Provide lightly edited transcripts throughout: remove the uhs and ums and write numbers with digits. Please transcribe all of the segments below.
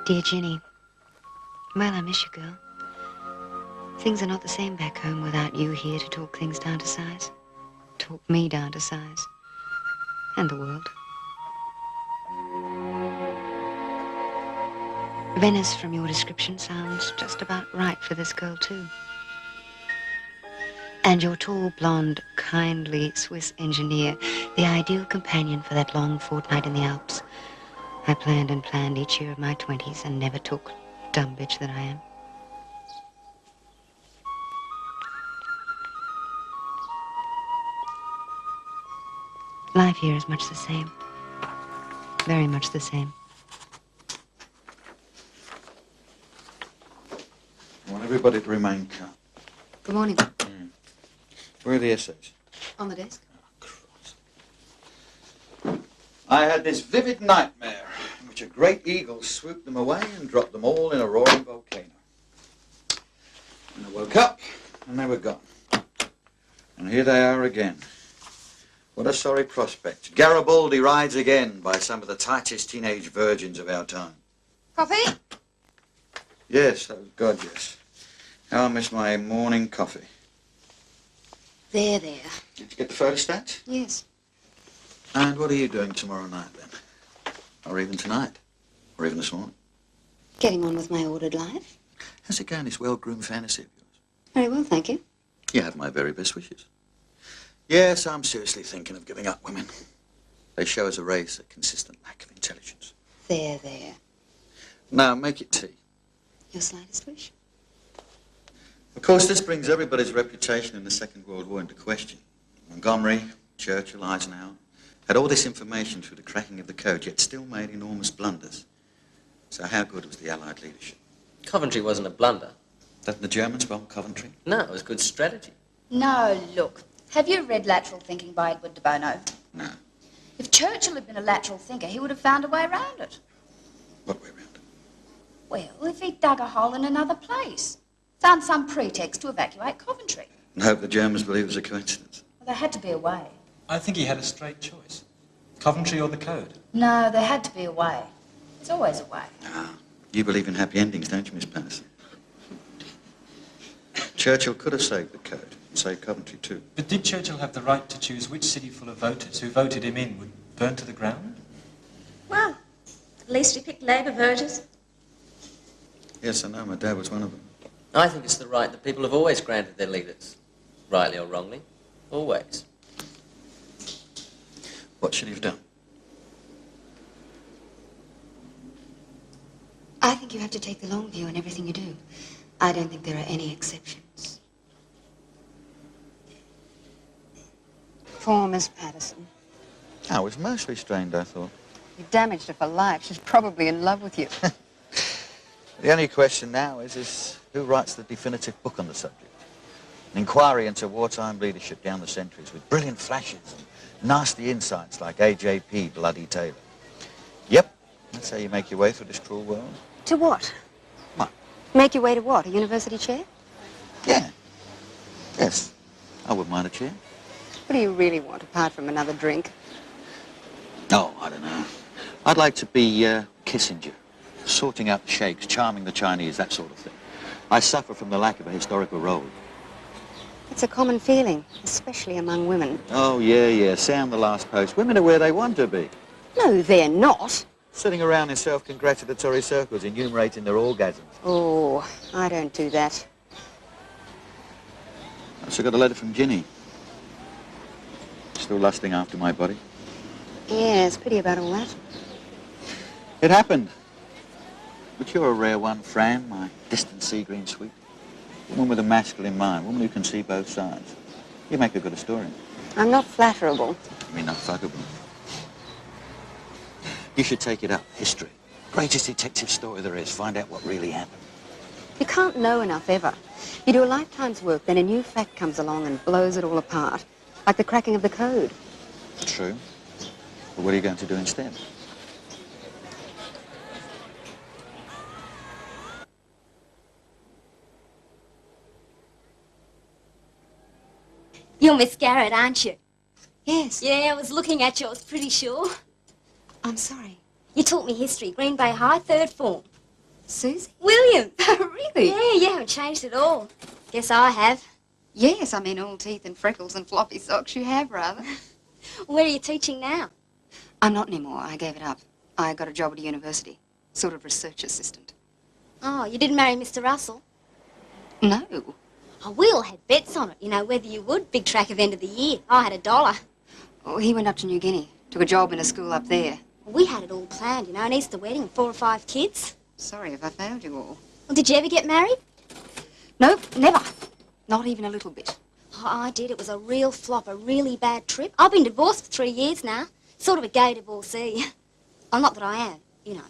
Dear Ginny, well, I miss you, girl. Things are not the same back home without you here to talk things down to size. Talk me down to size. And the world. Venice, from your description, sounds just about right for this girl, too. And your tall, blonde, kindly Swiss engineer, the ideal companion for that long fortnight in the Alps. I planned and planned each year of my 20s and never took, dumb bitch that I am. Life here is much the same. Very much the same. I want everybody to remain calm. Good morning. Where are the essays? On the desk. Oh, Christ. I had this vivid nightmare in which a great eagle swooped them away and dropped them all in a roaring volcano. And I woke up and they were gone. And here they are again. What a sorry prospect. Garibaldi rides again by some of the tightest teenage virgins of our time. Coffee? Yes, oh God, yes. How I miss my morning coffee. There. Did you get the photostats? Yes. And what are you doing tomorrow night, then? Or even tonight? Or even this morning? Getting on with my ordered life. How's it going, this well-groomed fantasy of yours? Very well, thank you. You have my very best wishes. Yes, I'm seriously thinking of giving up women. They show us a race a consistent lack of intelligence. There. Now, make it tea. Your slightest wish. Of course, this brings everybody's reputation in the Second World War into question. Montgomery, Churchill, Eisenhower had all this information through the cracking of the code, yet still made enormous blunders. So how good was the Allied leadership? Coventry wasn't a blunder. Didn't the Germans bomb Coventry? No, it was good strategy. No, look. Have you read Lateral Thinking by Edward de Bono? No. If Churchill had been a lateral thinker, he would have found a way around it. What way around it? Well, if he'd dug a hole in another place. Found some pretext to evacuate Coventry. And hope the Germans believe it was a coincidence. Well, there had to be a way. I think he had a straight choice. Coventry or the code? No, there had to be a way. There's always a way. Ah, you believe in happy endings, don't you, Miss Patterson? Churchill could have saved the code, and saved Coventry too. But did Churchill have the right to choose which city full of voters who voted him in would burn to the ground? Well, at least he picked Labour voters. Yes, I know. My dad was one of them. I think it's the right that people have always granted their leaders. Rightly or wrongly. Always. What should he have done? I think you have to take the long view in everything you do. I don't think there are any exceptions. Poor Miss Patterson. Oh, it was most restrained, I thought. You damaged her for life. She's probably in love with you. The only question now is who writes the definitive book on the subject? An inquiry into wartime leadership down the centuries with brilliant flashes and nasty insights like AJP Bloody Teale. Yep, that's how you make your way through this cruel world. To what? What? Make your way to what? A university chair? Yeah. Yes. I wouldn't mind a chair. What do you really want, apart from another drink? Oh, I don't know. I'd like to be Kissinger. Sorting out the sheikhs, charming the Chinese, that sort of thing. I suffer from the lack of a historical role. It's a common feeling, especially among women. Oh, yeah. Sound the last post. Women are where they want to be. No, they're not. Sitting around in self-congratulatory circles, enumerating their orgasms. Oh, I don't do that. I also got a letter from Ginny. Still lusting after my body. Yeah, it's pity about all that. It happened. But you're a rare one, Fran, my distant sea-green sweet. Woman with a masculine mind, woman who can see both sides. You make a good historian. I'm not flatterable. I mean, not fuckable. You should take it up, history. Greatest detective story there is. Find out what really happened. You can't know enough, ever. You do a lifetime's work, then a new fact comes along and blows it all apart. Like the cracking of the code. True. But what are you going to do instead? You're Miss Garrett, aren't you? Yes. Yeah, I was looking at you, I was pretty sure. I'm sorry. You taught me history, Green Bay High, 3rd form. Susie? William! Really? Yeah, you haven't changed at all. Guess I have. Yes, I mean all teeth and freckles and floppy socks you have, rather. Where are you teaching now? I'm not anymore. I gave it up. I got a job at a university. Sort of research assistant. Oh, you didn't marry Mr. Russell? No. Oh, we all had bets on it, you know, whether you would. Big track event of the year. I had $1. Oh, he went up to New Guinea. Took a job in a school up there. We had it all planned, you know, an Easter wedding, 4 or 5 kids. Sorry if I failed you all. Well, did you ever get married? Nope, never. Not even a little bit. Oh, I did. It was a real flop, a really bad trip. I've been divorced for 3 years now. Sort of a gay divorcee. Oh, not that I am, you know.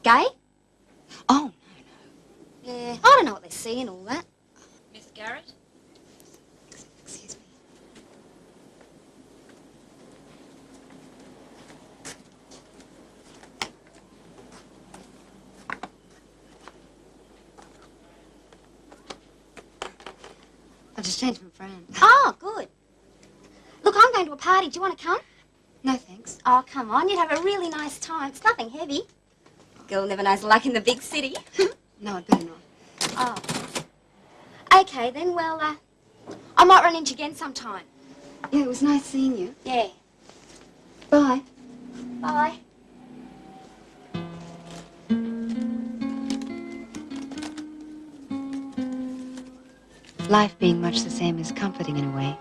Gay? Oh, Yeah, I don't know what they see and all that. Miss Garrett? excuse me. I just changed my friend. Oh, good. Look, I'm going to a party. Do you want to come? No, thanks. Oh, come on. You'd have a really nice time. It's nothing heavy. Girl never knows luck in the big city. No, I'd better not. Oh. Okay, then. Well, I might run into you again sometime. Yeah, it was nice seeing you. Yeah. Bye. Bye. Life being much the same is comforting in a way,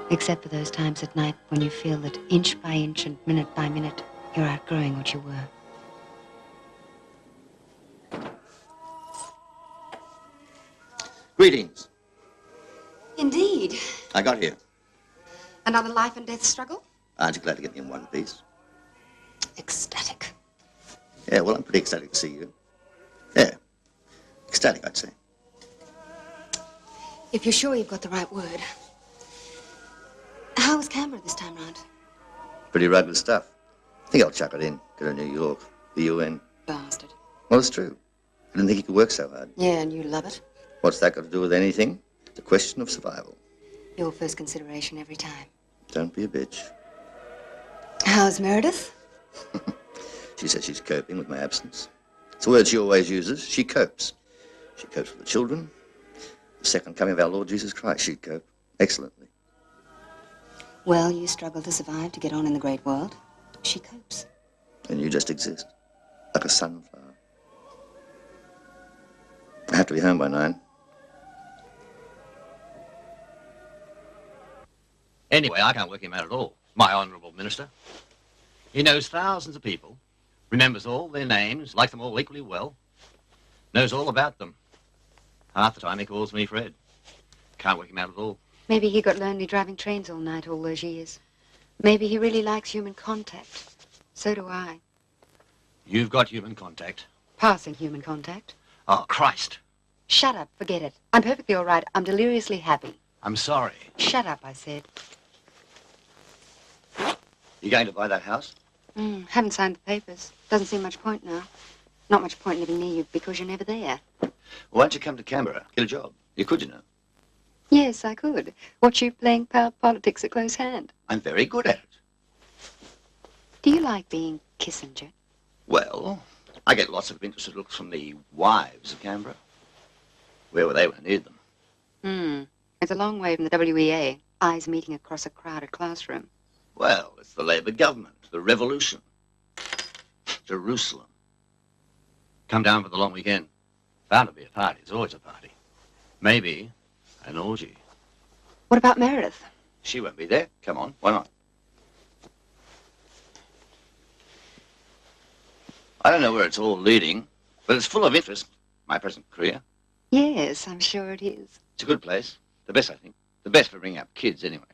except for those times at night when you feel that inch by inch and minute by minute you're outgrowing what you were. Greetings. Indeed. I got here. Another life and death struggle? Aren't you glad to get me in one piece? Ecstatic. Yeah, well, I'm pretty ecstatic to see you. Yeah. Ecstatic, I'd say. If you're sure you've got the right word. How was Canberra this time round? Pretty rugged stuff. I think I'll chuck it in. Go to New York, the UN. Bastard. Well, it's true. I didn't think you could work so hard. Yeah, and you love it. What's that got to do with anything? It's a question of survival. Your first consideration every time. Don't be a bitch. How's Meredith? She says she's coping with my absence. It's a word she always uses. She copes. She copes with the children. The second coming of our Lord Jesus Christ, she'd cope excellently. Well, you struggle to survive, to get on in the great world. She copes. And you just exist, like a sunflower. I have to be home by 9. Anyway, I can't work him out at all, my honourable minister. He knows thousands of people, remembers all their names, likes them all equally well, knows all about them. Half the time he calls me Fred. Can't work him out at all. Maybe he got lonely driving trains all night all those years. Maybe he really likes human contact. So do I. You've got human contact. Passing human contact. Oh, Christ. Shut up, forget it. I'm perfectly all right. I'm deliriously happy. I'm sorry. Shut up, I said. You going to buy that house? Haven't signed the papers. Doesn't seem much point now. Not much point living near you because you're never there. Why don't you come to Canberra? Get a job. You could, you know. Yes, I could. Watch you playing power politics at close hand. I'm very good at it. Do you like being Kissinger? Well, I get lots of interested looks from the wives of Canberra. Where were they when I needed them? It's a long way from the WEA. Eyes meeting across a crowded classroom. Well, it's the Labour government, the revolution. Jerusalem. Come down for the long weekend. Bound to be a party. It's always a party. Maybe an orgy. What about Meredith? She won't be there. Come on, why not? I don't know where it's all leading, but it's full of interest, my present career. Yes, I'm sure it is. It's a good place. The best, I think. The best for bringing up kids, anyway.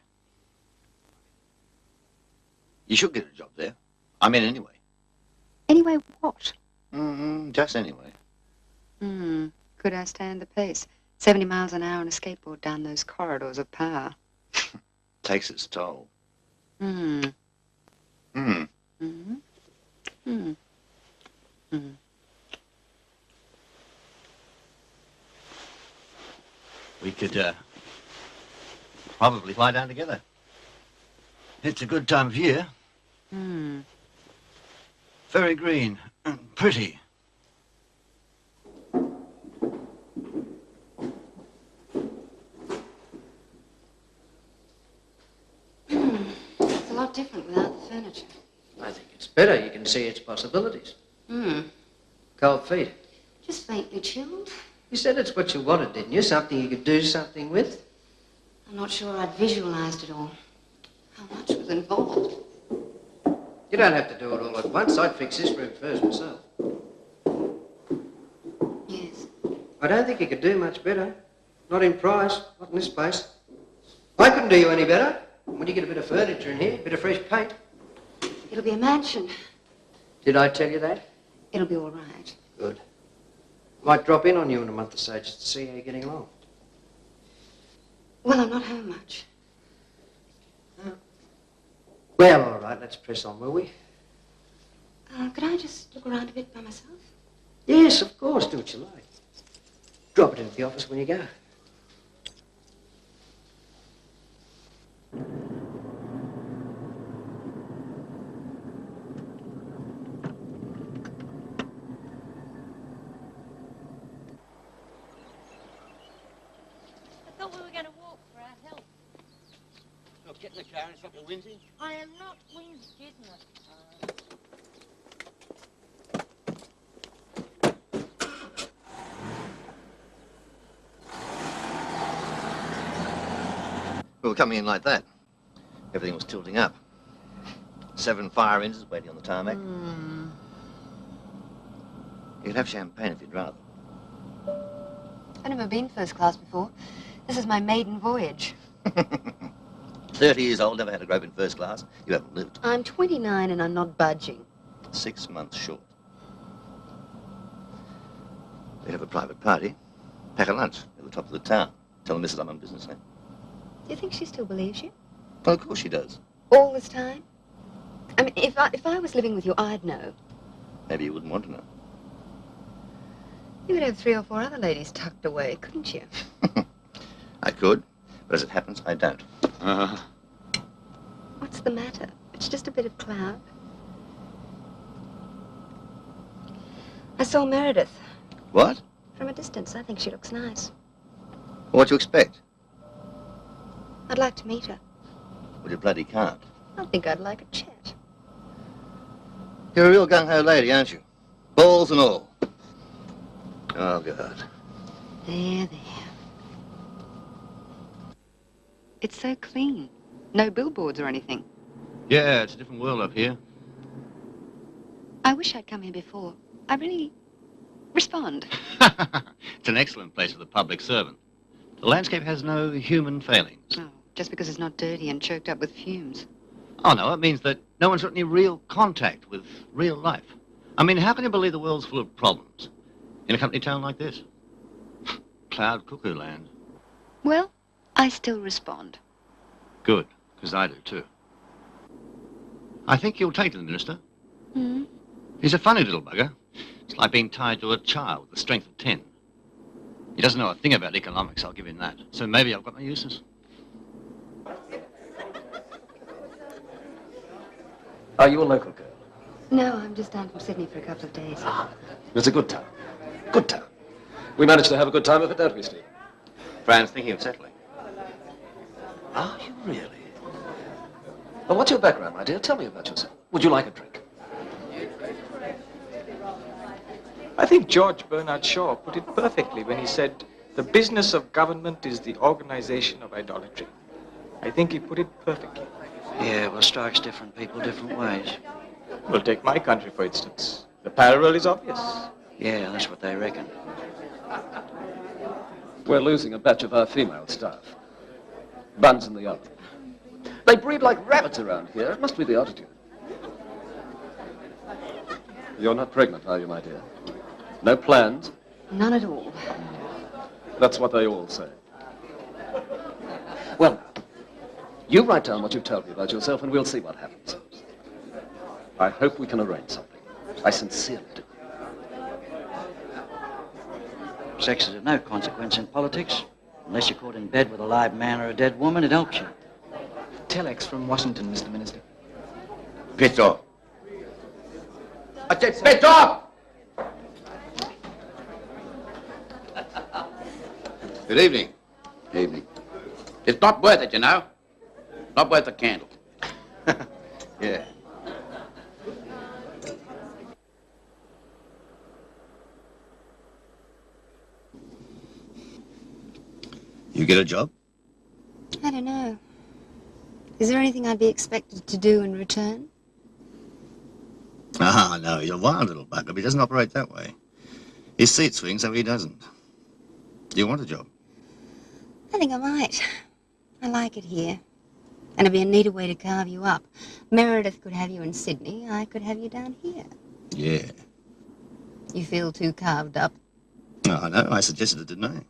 You should get a job there. I mean, anyway. Anyway, what? Just anyway. Could I stand the pace? 70 miles an hour on a skateboard down those corridors of power. Takes its toll. We could, probably fly down together. It's a good time of year. Very green and pretty. different without the furniture. I think it's better. You can see its possibilities. Cold feet. Just faintly chilled. You said it's what you wanted, didn't you? Something you could do something with? I'm not sure I'd visualized it all. How much was involved? You don't have to do it all at once. I'd fix this room first myself. Yes. I don't think you could do much better. Not in price, not in this place. I couldn't do you any better. When you get a bit of furniture in here, a bit of fresh paint. It'll be a mansion. Did I tell you that? It'll be all right. Good. Might drop in on you in a month or so just to see how you're getting along. Well, I'm not home much. Well, all right, let's press on, will we? Could I just look around a bit by myself? Yes, of course. Do what you like. Drop it into the office when you go. I thought we were going to walk for our health. Look, get in the car and stop your whinging. I am not whinging. We were coming in like that. Everything was tilting up. 7 fire engines waiting on the tarmac. You could have champagne if you'd rather. I've never been first class before. This is my maiden voyage. 30 years old, never had a grope in first class. You haven't lived. I'm 29 and I'm not budging. 6 months short. We have a private party. Pack a lunch at the top of the town. Tell the missus I'm on business now. Do you think she still believes you? Well, of course she does. All this time? I mean, if I was living with you, I'd know. Maybe you wouldn't want to know. You could have 3 or 4 other ladies tucked away, couldn't you? I could, but as it happens, I don't. What's the matter? It's just a bit of cloud. I saw Meredith. What? From a distance, I think she looks nice. What do you expect? I'd like to meet her. Well, you bloody can't. I think I'd like a chat. You're a real gung-ho lady, aren't you? Balls and all. Oh, God. There. It's so clean. No billboards or anything. Yeah, it's a different world up here. I wish I'd come here before. I really respond. It's an excellent place for the public servant. The landscape has no human failings. Oh, just because it's not dirty and choked up with fumes. Oh, no, it means that no one's got any real contact with real life. I mean, how can you believe the world's full of problems in a company town like this? Cloud cuckoo land. Well, I still respond. Good, because I do too. I think you'll take to the minister. He's a funny little bugger. It's like being tied to a child with the strength of 10. He doesn't know a thing about economics, I'll give him that. So maybe I've got my uses. Are you a local girl? No, I'm just down from Sydney for a couple of days. It's a good town. Good town. We managed to have a good time of it, don't we, Steve? Fran's thinking of settling. Are you really? Well, what's your background, my dear? Tell me about yourself. Would you like a drink? I think George Bernard Shaw put it perfectly when he said, the business of government is the organization of idolatry. I think he put it perfectly. Yeah, well, strikes different people different ways. Well, take my country, for instance. The parallel is obvious. Yeah, that's what they reckon. We're losing a batch of our female staff. Buns in the oven. They breed like rabbits around here. It must be the altitude. You're not pregnant, are you, my dear? No plans? None at all. That's what they all say. Well, you write down what you've told me about yourself and we'll see what happens. I hope we can arrange something. I sincerely do. Sex is of no consequence in politics. Unless you're caught in bed with a live man or a dead woman, it helps you. Telex from Washington, Mr. Minister. Piss off. I said piss off! Good evening. Evening. It's not worth it, you know. Not worth a candle. get a job? I don't know. Is there anything I'd be expected to do in return? Ah, no, you're a wild little bugger, but he doesn't operate that way. His seat swings, so he doesn't. Do you want a job? I think I might. I like it here. And it'd be a neater way to carve you up. Meredith could have you in Sydney. I could have you down here. Yeah. You feel too carved up. Oh, I know. I suggested it, didn't I?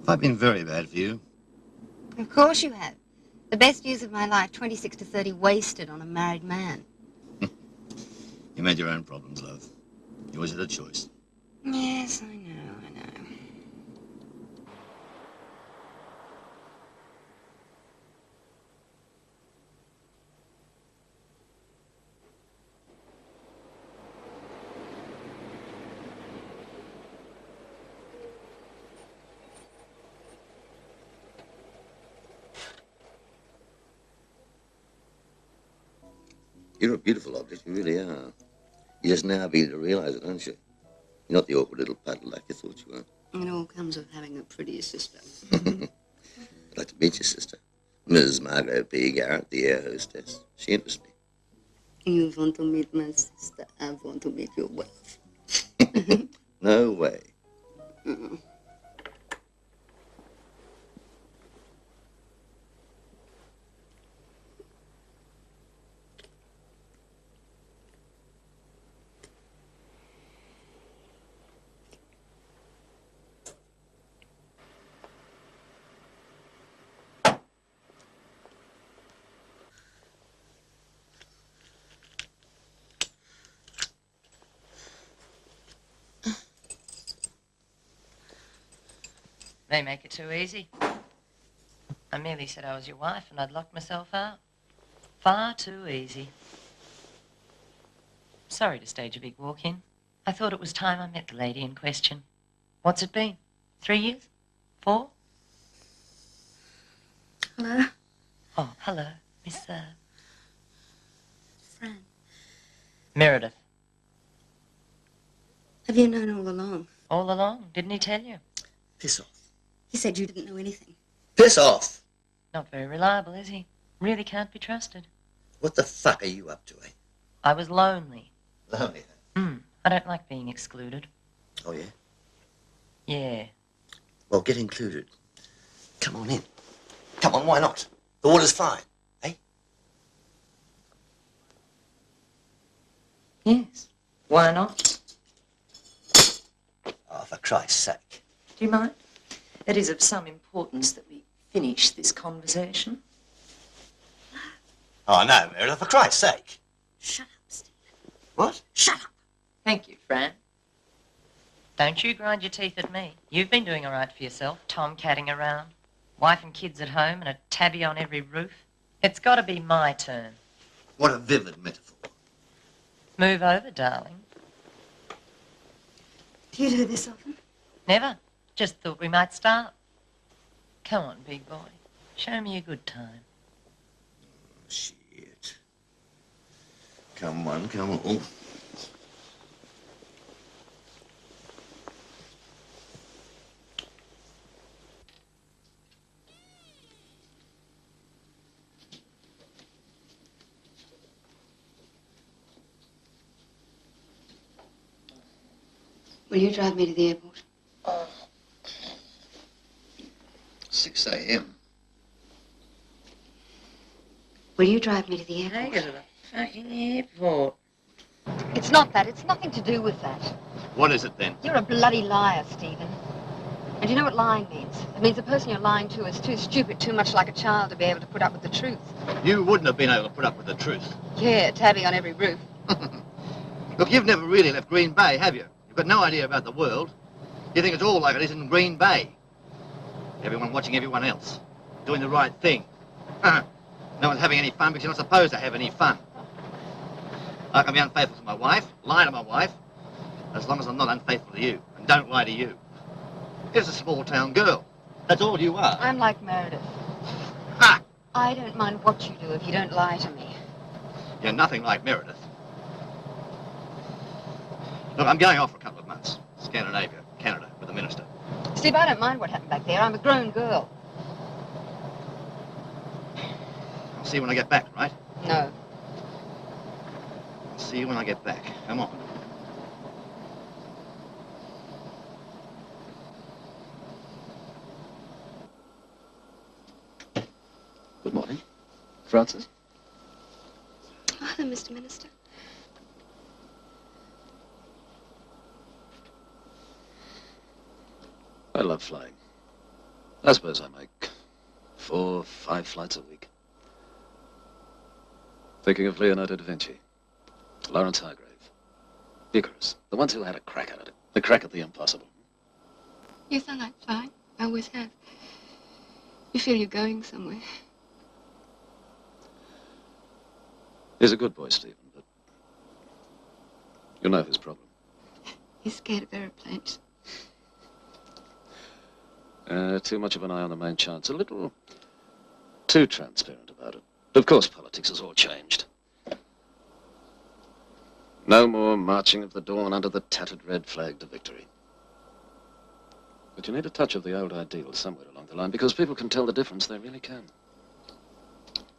Have I been very bad for you? Of course you have. The best years of my life, 26 to 30, wasted on a married man. You made your own problems, love. You always had a choice. Yes, I know. You're a beautiful object, you really are. You just now begin to realise it, aren't you? You're not the awkward little puddle like you thought you were. It all comes of having a pretty sister. I'd like to meet your sister. Ms. Margot P. Garrett, the air hostess. She interests me. You want to meet my sister? I want to meet your wife. No way. They make it too easy. I merely said I was your wife and I'd locked myself out. Far too easy. Sorry to stage a big walk-in. I thought it was time I met the lady in question. What's it been? 3 years? 4? Hello? Oh, hello, Miss, Fran. Meredith. Have you known all along? All along? Didn't he tell you? Piss off. He said you didn't know anything. Piss off! Not very reliable, is he? Really can't be trusted. What the fuck are you up to, eh? I was lonely. Lonely, then? I don't like being excluded. Oh, yeah? Yeah. Well, get included. Come on in. Come on, why not? The water's fine, eh? Yes. Why not? Oh, for Christ's sake. Do you mind? It is of some importance that we finish this conversation. Oh, no, Meredith, for Christ's sake. Shut up, Stephen. What? Shut up. Thank you, Fran. Don't you grind your teeth at me. You've been doing all right for yourself, tom-catting around. Wife and kids at home and a tabby on every roof. It's got to be my turn. What a vivid metaphor. Move over, darling. Do you do this often? Never. Just thought we might start. Come on, big boy. Show me a good time. Shit. Come on, come on. Will you drive me to the airport? 6 a.m. Will you drive me to the airport? Take it to the fucking airport. It's not that. It's nothing to do with that. What is it then? You're a bloody liar, Stephen. And you know what lying means? It means the person you're lying to is too stupid, too much like a child to be able to put up with the truth. You wouldn't have been able to put up with the truth. Yeah, tabby on every roof. Look, you've never really left Green Bay, have you? You've got no idea about the world. You think it's all like it is in Green Bay. Everyone watching everyone else. Doing the right thing. No one's having any fun because you're not supposed to have any fun. I can be unfaithful to my wife, lie to my wife, as long as I'm not unfaithful to you, and don't lie to you. You're just a small-town girl. That's all you are. I'm like Meredith. Ha! I don't mind what you do if you don't lie to me. You're nothing like Meredith. Look, I'm going off for a couple of months. Scandinavia, Canada, with the minister. Steve, I don't mind what happened back there. I'm a grown girl. I'll see you when I get back, right? No. I'll see you when I get back. Come on. Good morning. Francis? Oh, hello, Mr. Minister. I love flying. I suppose I make 4 or 5 flights a week. Thinking of Leonardo da Vinci, Lawrence Hargrave, Icarus, the ones who had a crack at it, the crack at the impossible. Yes, I like flying. I always have. You feel you're going somewhere. He's a good boy, Stephen, but you know his problem. He's scared of aeroplanes. Too much of an eye on the main chance. A little too transparent about it. Of course, politics has all changed. No more marching of the dawn under the tattered red flag to victory. But you need a touch of the old ideal somewhere along the line, because people can tell the difference. They really can.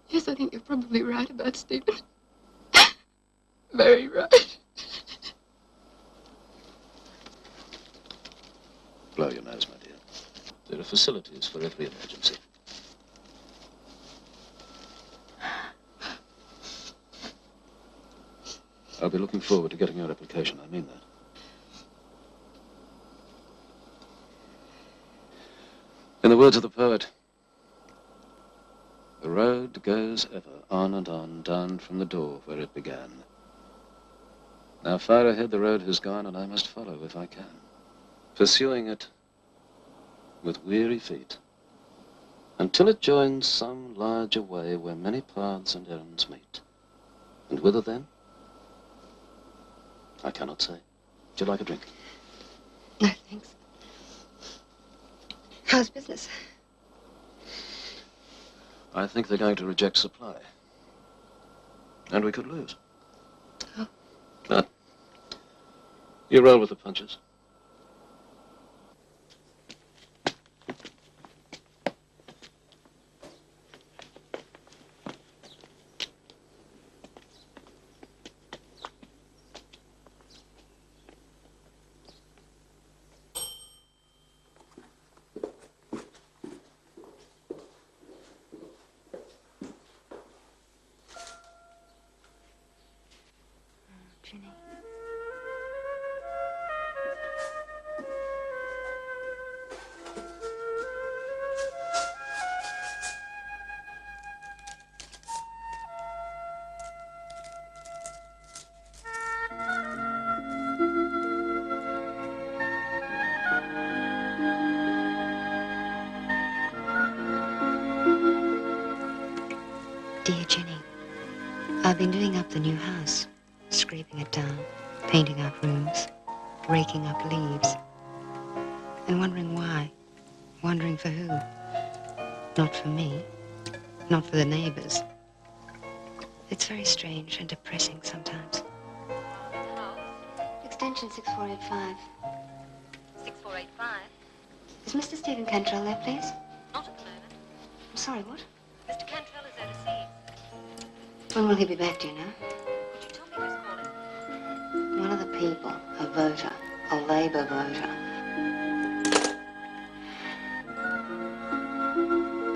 Yes, I think you're probably right about Stephen. Very right. Blow your nose, my dear. There are facilities for every emergency. I'll be looking forward to getting your application. I mean that. In the words of the poet, the road goes ever on and on, down from the door where it began. Now far ahead the road has gone, and I must follow if I can, pursuing it with weary feet, until it joins some larger way where many paths and errands meet. And whither then? I cannot say. Would you like a drink? No, thanks. How's business? I think they're going to reject supply. And we could lose. Oh. But you roll with the punches. Dear Jenny, I've been doing up the new house, scraping it down, painting out rooms, raking up leaves, and wondering why, wondering for who. Not for me, not for the neighbors. It's very strange and depressing sometimes. Extension 6485. 6485? Is Mr. Stephen Cantrell there, please? Not at the moment. I'm sorry, what? Mr. Cantrell is overseas. When will he be back, do you know? Would you tell me who's calling? One of the people, a voter, a Labour voter.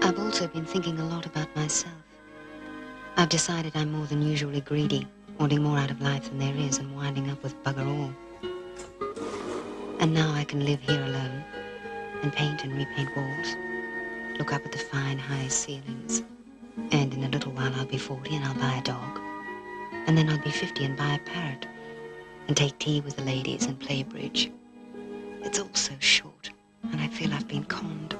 I've also been thinking a lot about myself. I've decided I'm more than usually greedy, wanting more out of life than there is and winding up with bugger all. And now I can live here alone and paint and repaint walls, look up at the fine high ceilings, and in a little while I'll be 40 and I'll buy a dog. And then I'll be 50 and buy a parrot and take tea with the ladies and play bridge. It's all so short and I feel I've been conned.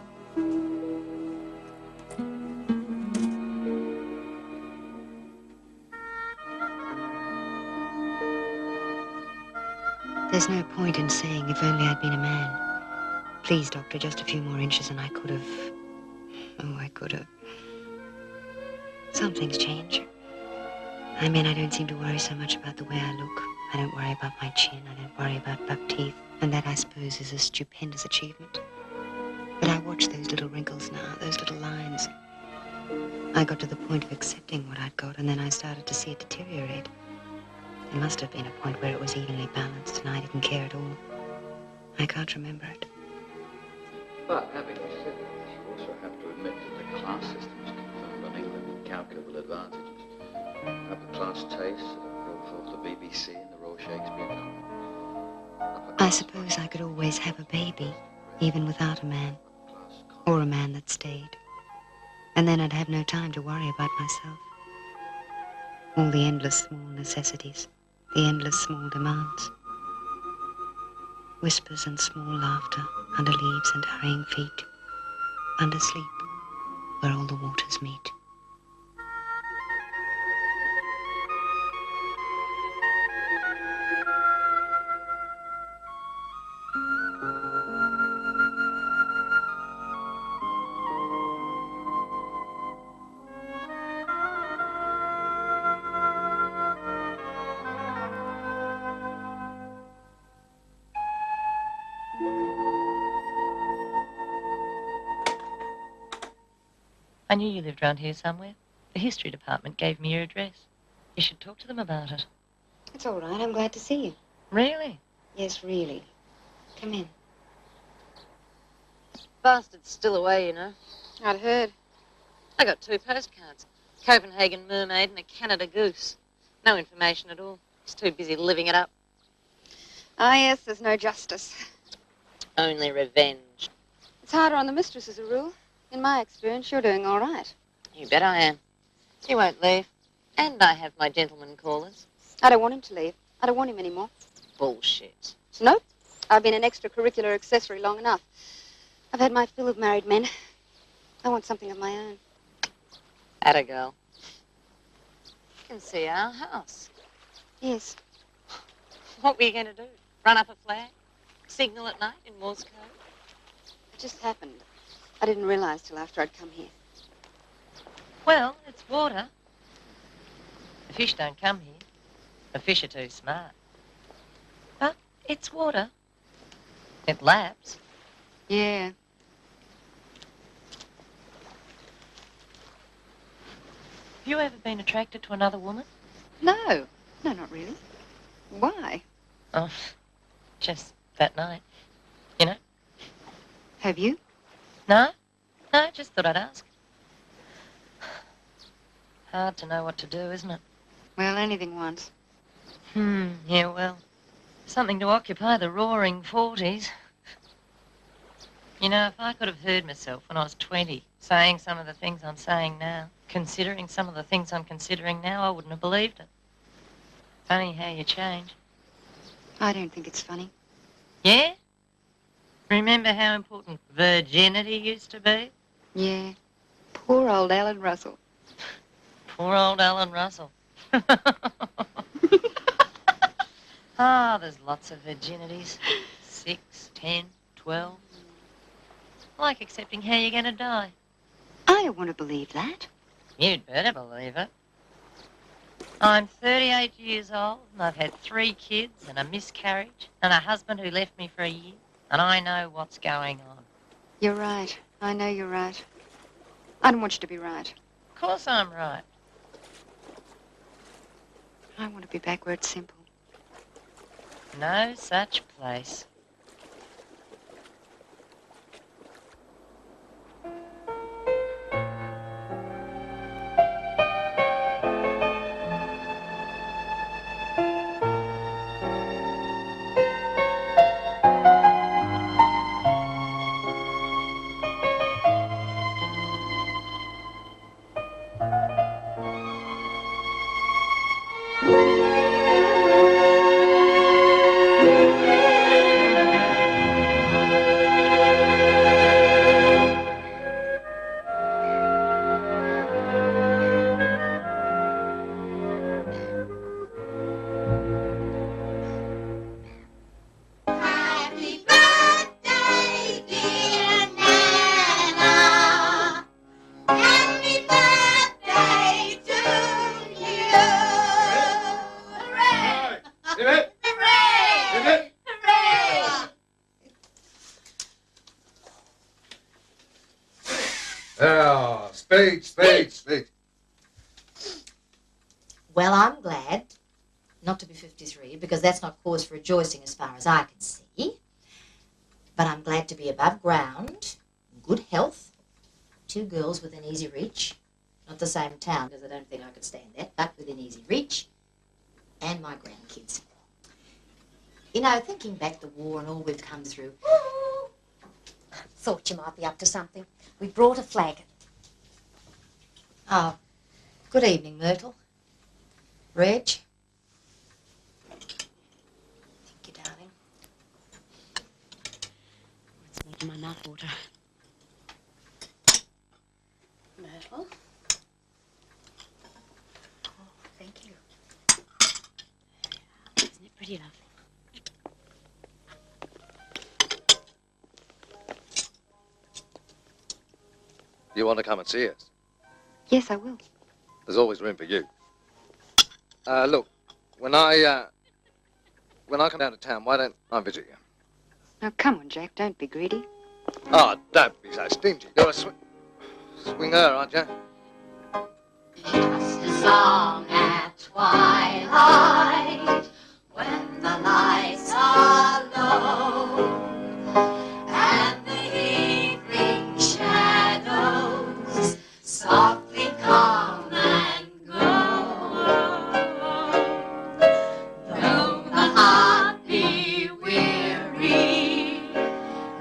There's no point in saying if only I'd been a man. Please, doctor, just a few more inches and I could have... Oh, I could have... Some things change. I mean, I don't seem to worry so much about the way I look. I don't worry about my chin. I don't worry about buck teeth. And that, I suppose, is a stupendous achievement. But I watch those little wrinkles now, those little lines. I got to the point of accepting what I'd got, and then I started to see it deteriorate. There must have been a point where it was evenly balanced, and I didn't care at all. I can't remember it. But having said that, you also have to admit that the class system is conferred on England incalculable advantages. Upper-class tastes that brought forth the BBC and the Royal Shakespeare Company. I suppose I could always have a baby, even without a man. Or a man that stayed. And then I'd have no time to worry about myself. All the endless small necessities, the endless small demands. Whispers and small laughter, under leaves and hurrying feet. Under sleep, where all the waters meet. I knew you lived round here somewhere. The history department gave me your address. You should talk to them about it. It's all right. I'm glad to see you. Really? Yes, really. Come in. Bastard's still away, you know. I'd heard. I got 2 postcards. Copenhagen mermaid and a Canada goose. No information at all. He's too busy living it up. Ah, yes, there's no justice. Only revenge. It's harder on the mistress as a rule. In my experience, you're doing all right. You bet I am. He won't leave. And I have my gentleman callers. I don't want him to leave. I don't want him anymore. Bullshit. Nope. I've been an extracurricular accessory long enough. I've had my fill of married men. I want something of my own. Atta girl. You can see our house. Yes. What were you going to do? Run up a flag? Signal at night in Morse code? It just happened. I didn't realize till after I'd come here. Well, it's water. The fish don't come here. The fish are too smart. But it's water. It laps. Yeah. Have you ever been attracted to another woman? No. No, not really. Why? Oh, just that night. You know? Have you? No? No, just thought I'd ask. Hard to know what to do, isn't it? Well, anything once. Yeah, well, something to occupy the roaring 40s. You know, if I could have heard myself when I was 20, saying some of the things I'm saying now, considering some of the things I'm considering now, I wouldn't have believed it. Funny how you change. I don't think it's funny. Yeah? Remember how important virginity used to be? Yeah. Poor old Alan Russell. Poor old Alan Russell. Ah, there's lots of virginities. 6, 10, 12. Like accepting how you're going to die. I don't want to believe that. You'd better believe it. I'm 38 years old, and I've had 3 kids and a miscarriage and a husband who left me for a year, and I know what's going on. You're right. I know you're right. I don't want you to be right. Of course I'm right. I want to be back where it's simple. No such place. Speed. Well, I'm glad not to be 53, because that's not cause for rejoicing as far as I can see. But I'm glad to be above ground, in good health, 2 girls within easy reach. Not the same town, because I don't think I could stand that, but within easy reach. And my grandkids. You know, thinking back the war and all we've come through, thought you might be up to something. We brought a flag. Oh, good evening, Myrtle. Reg? Thank you, darling. It's making my mouth water. Myrtle? Oh, thank you. Isn't it pretty lovely? You want to come and see us? Yes, I will. There's always room for you. Look, when I come down to town, why don't I visit you? Now, come on, Jack. Don't be greedy. Oh, don't be so stingy. You're a swinger, aren't you? Just a song at twilight, when the lights are low, and the evening shadows softly come and go. Though the heart be weary,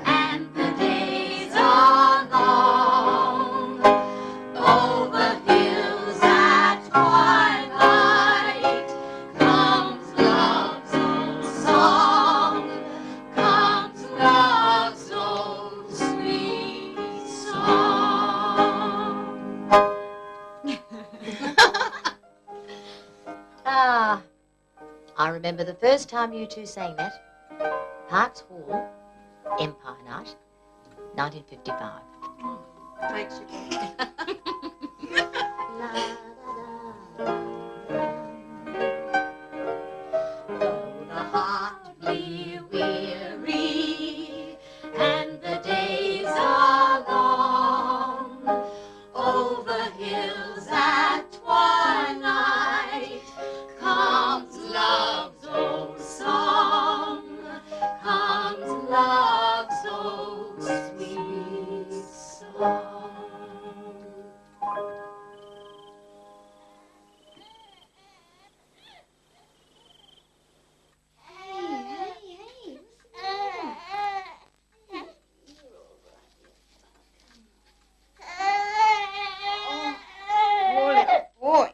and the days are long, over hills at twilight comes love's old song, comes love's old sweet song. Ah, I remember the first time you two sang that. Parks Hall, Empire Night, 1955. Thanks, Though the heart be weary, and the days are long, over hills at twilight comes love's old song, comes love's old sweet song. Poor little boy.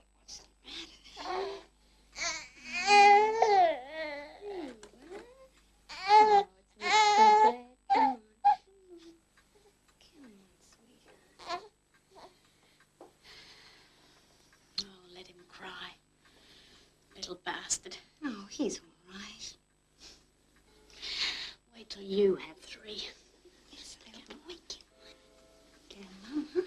Oh, let him cry. Little bastard. Oh, he's all right. Wait till you have 3. Yes, they'll wake you. Dear Mama.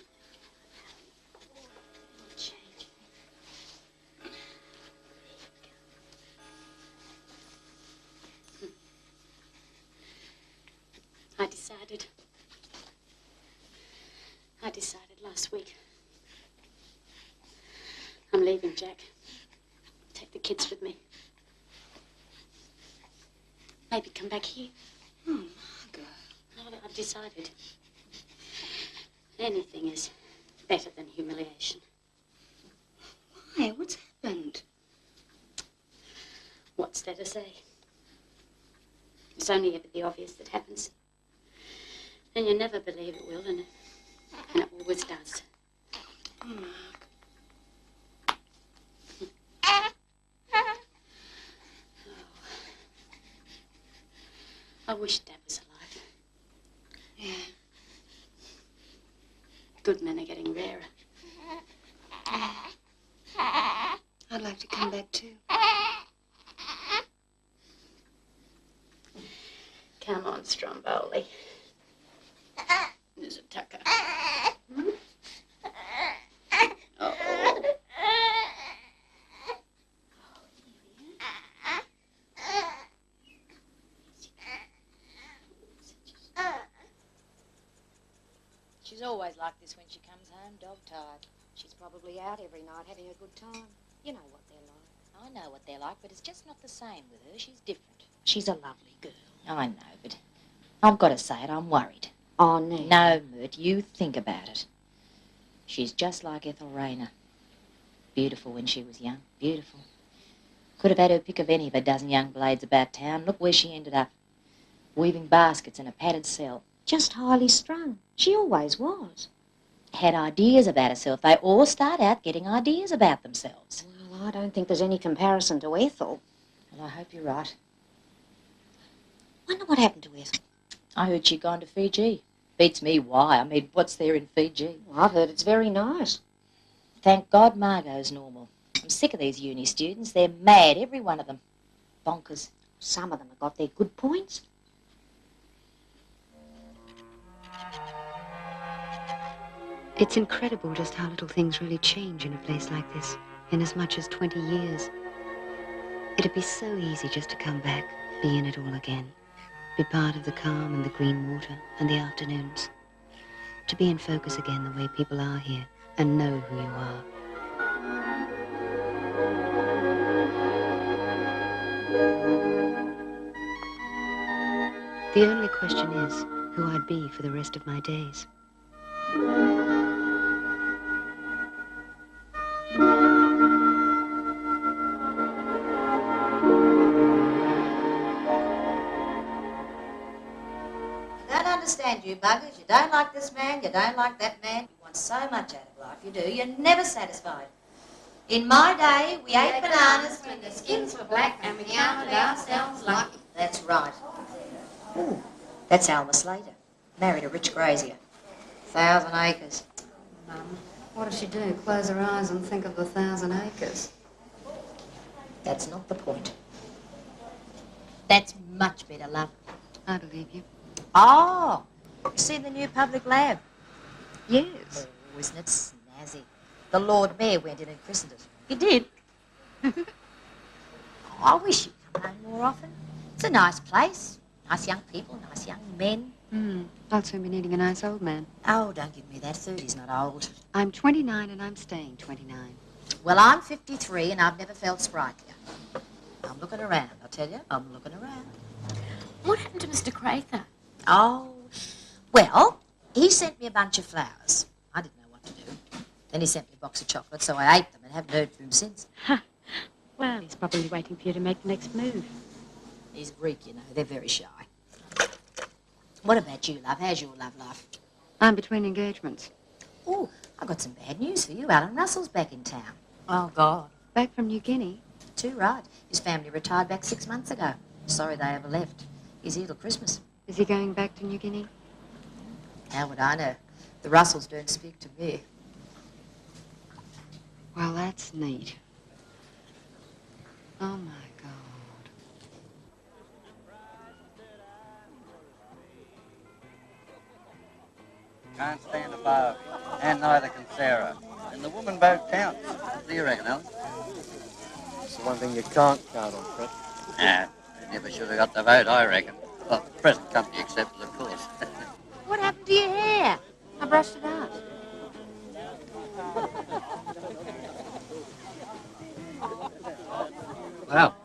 I decided last week. I'm leaving, Jack. Take the kids with me. Maybe come back here. Oh, Margot. No, I've decided. Anything is better than humiliation. Why? What's happened? What's there to say? It's only ever the obvious that happens. And you never believe it will, and it always does. Oh, Mark. I wish Dad was alive. Yeah. Good men are getting rarer. I'd like to come back too. Come on, Stromboli. There's a tucker. Hmm? Oh. She's always like this when she comes home, dog-tired. She's probably out every night having a good time. You know what they're like. I know what they're like, but it's just not the same with her. She's different. She's a lovely girl. I know, but I've got to say it, I'm worried. Oh, no. No, Mert, you think about it. She's just like Ethel Rayner. Beautiful when she was young. Beautiful. Could have had her pick of any of a dozen young blades about town. Look where she ended up. Weaving baskets in a padded cell. Just highly strung. She always was. Had ideas about herself. They all start out getting ideas about themselves. Well, I don't think there's any comparison to Ethel. Well, I hope you're right. Wonder what happened to Ethel. I heard she'd gone to Fiji. Beats me why. I mean, what's there in Fiji? Well, I've heard it's very nice. Thank God Margot's normal. I'm sick of these uni students. They're mad, every one of them. Bonkers. Some of them have got their good points. It's incredible just how little things really change in a place like this, in as much as 20 years. It'd be so easy just to come back, be in it all again, be part of the calm and the green water and the afternoons, to be in focus again the way people are here and know who you are. The only question is who I'd be for the rest of my days. You buggers, you don't like this man, you don't like that man. You want so much out of life, you do. You're never satisfied. In my day, we ate bananas when the skins were black and we counted ourselves lucky. That's right. Ooh, that's Alma Slater. Married a rich grazier. 1,000 acres. Mum, what does she do? Close her eyes and think of the 1,000 acres? That's not the point. That's much better, love. I believe you. Oh, you see the new public lab? Yes. Oh, isn't it snazzy? The Lord Mayor went in and christened it. He did. Oh, I wish you'd come home more often. It's a nice place. Nice young people, nice young men. I'll soon be needing a nice old man. Oh, don't give me that. 30's not old. I'm 29 and I'm staying 29. Well, I'm 53 and I've never felt sprightlier. I'm looking around, I'll tell you. I'm looking around. What happened to Mr. Crather? Oh, well, he sent me a bunch of flowers. I didn't know what to do. Then he sent me a box of chocolates, so I ate them and haven't heard from him since. Well, he's probably waiting for you to make the next move. He's Greek, you know. They're very shy. What about you, love? How's your love life? I'm between engagements. Oh, I've got some bad news for you. Alan Russell's back in town. Oh, God. Back from New Guinea? Too right. His family retired back 6 months ago. Sorry they ever left. He's here till Christmas. Is he going back to New Guinea? How would I know? The Russells don't speak to me. Well, that's neat. Oh, my God. Can't stand a Barbie, and neither can Sarah. And the woman both counts. What do you reckon, Alan? It's the one thing you can't count on, Fred. Nah, they never should have got the vote, I reckon. Well, the present company accepted, of course. What happened to your hair? I brushed it out. Well,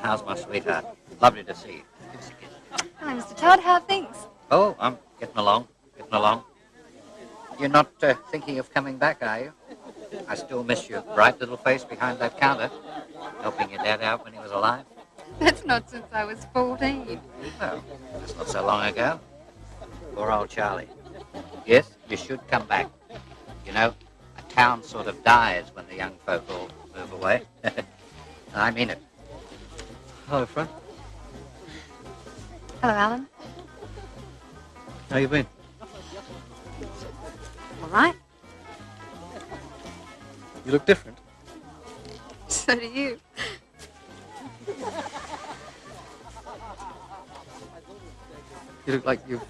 how's my sweetheart? Lovely to see you. Give us a kiss. Hello, Mr. Todd. How are things? Oh, I'm getting along. You're not thinking of coming back, are you? I still miss your bright little face behind that counter, helping your dad out when he was alive. That's not since I was 14. Well, that's not so long ago. Poor old Charlie. Yes, you should come back. You know, a town sort of dies when the young folk all move away. I mean it. Hello, Fred. Hello, Alan. How you been? All right. You look different. So do you. You look like you've...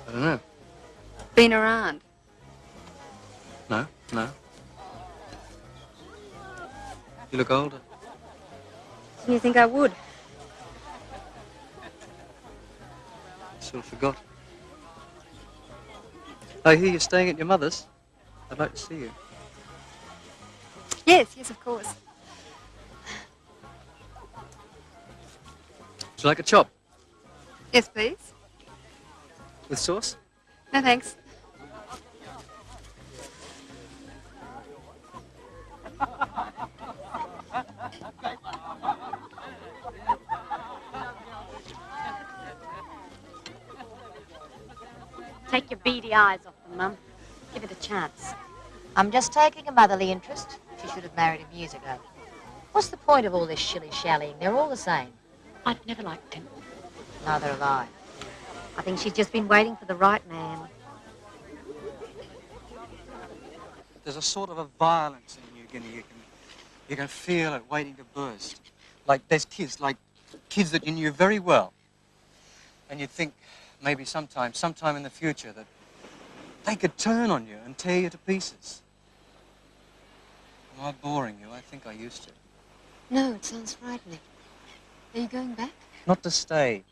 I don't know. Been around. No. You look older. You think I would? Sort of forgot. I hear you're staying at your mother's. I'd like to see you. Yes, yes, of course. Would you like a chop? Yes, please. With sauce? No, thanks. Take your beady eyes off them, Mum. Give it a chance. I'm just taking a motherly interest. She should have married him years ago. What's the point of all this shilly-shallying? They're all the same. I've never liked him. Neither have I. I think she's just been waiting for the right man. There's a sort of a violence in New Guinea. You can feel it waiting to burst. Like there's kids that you knew very well. And you'd think maybe sometime in the future that they could turn on you and tear you to pieces. Am I boring you? I think I used to. No, it sounds frightening. Are you going back? Not to stay.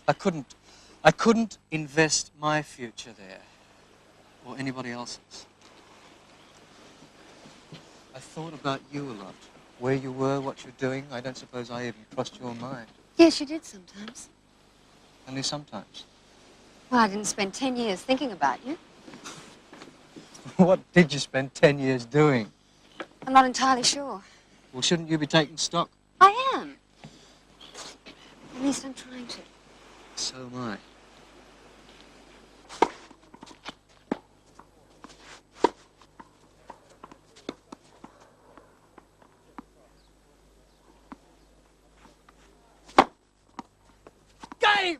I couldn't invest my future there. Or anybody else's. I thought about you a lot. Where you were, what you're doing. I don't suppose I even crossed your mind. Yes, you did sometimes. Only sometimes. Well, I didn't spend 10 years thinking about you. What did you spend 10 years doing? I'm not entirely sure. Well, shouldn't you be taking stock? I am. At least I'm trying to. So am I. Game!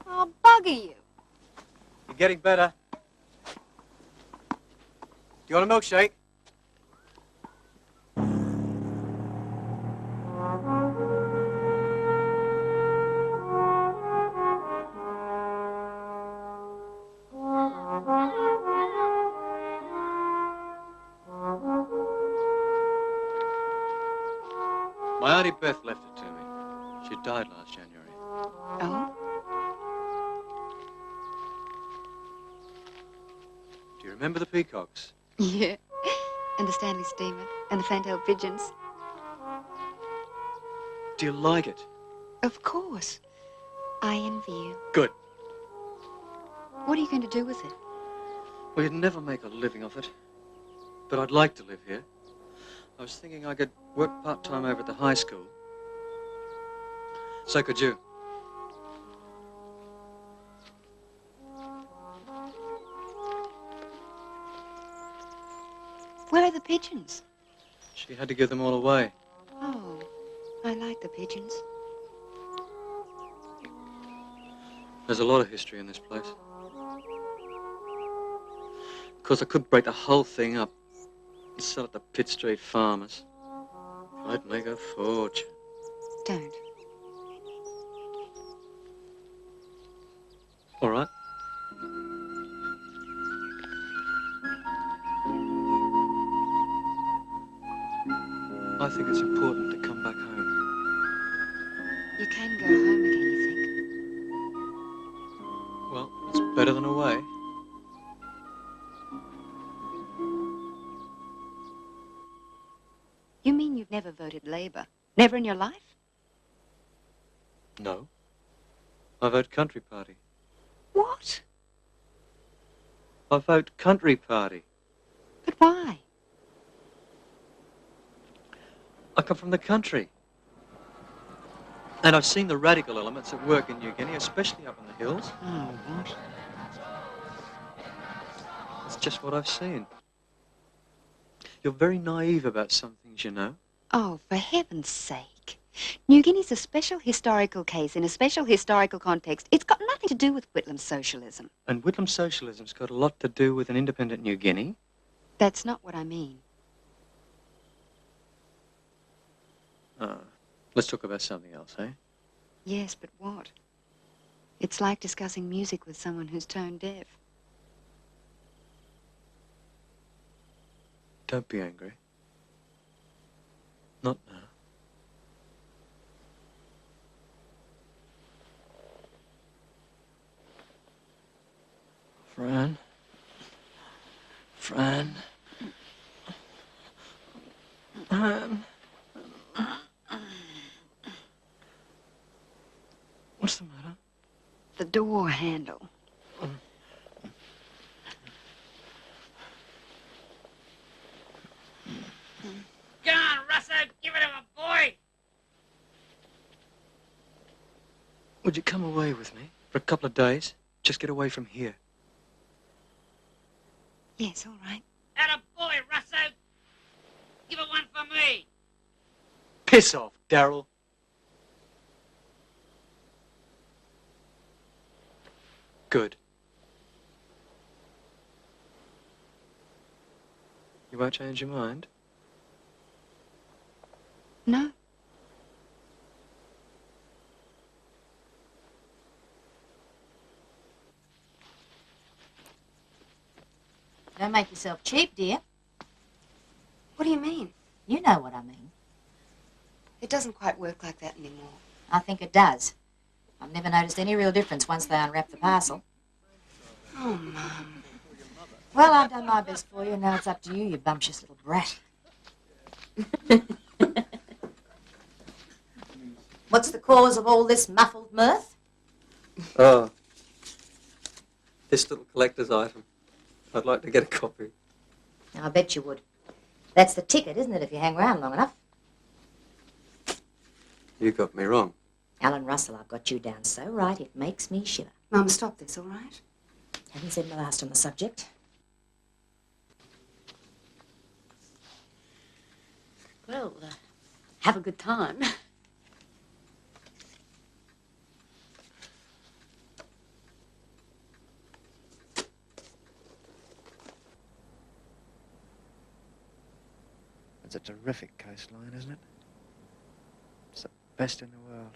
I'll bugger you. You're getting better. Do you want a milkshake? My Auntie Beth left it to me. She died last January. Oh? Do you remember the peacocks? Yeah. And the Stanley steamer. And the fantail pigeons. Do you like it? Of course. I envy you. Good. What are you going to do with it? Well, you'd never make a living off it. But I'd like to live here. I was thinking I could work part-time over at the high school. So could you. Where are the pigeons? She had to give them all away. Oh, I like the pigeons. There's a lot of history in this place. Of course, I could break the whole thing up and sell it to Pitt Street farmers. I'd make a fortune. Don't. All right. I think it's important to come back home. You can go home again, you think? Well, it's better than away. You mean you've never voted Labour? Never in your life? No. I vote Country Party. What? I vote Country Party. But why? I come from the country. And I've seen the radical elements at work in New Guinea, especially up in the hills. Oh, what? It's just what I've seen. You're very naive about some things, you know. Oh, for heaven's sake. New Guinea's a special historical case in a special historical context. It's got nothing to do with Whitlam's socialism. And Whitlam's socialism's got a lot to do with an independent New Guinea. That's not what I mean. Let's talk about something else, eh? Yes, but what? It's like discussing music with someone who's tone deaf. Don't be angry. Not now. Fran, the door handle. Go on, Russo, give it to a boy. Would you come away with me for a couple of days? Just get away from here. Yes, all right. Atta boy, Russo. Give it one for me. Piss off, Darryl. Good. You won't change your mind? No. Don't make yourself cheap, dear. What do you mean? You know what I mean. It doesn't quite work like that anymore. I think it does. I've never noticed any real difference once they unwrap the parcel. Oh, Mum. Well, I've done my best for you, and now it's up to you, you bumptious little brat. What's the cause of all this muffled mirth? Oh. This little collector's item. I'd like to get a copy. I bet you would. That's the ticket, isn't it, if you hang around long enough? You got me wrong. Alan Russell, I've got you down so right it makes me shiver. Mum, stop this, all right? Haven't said my last on the subject. Well, have a good time. It's a terrific coastline, isn't it? It's the best in the world.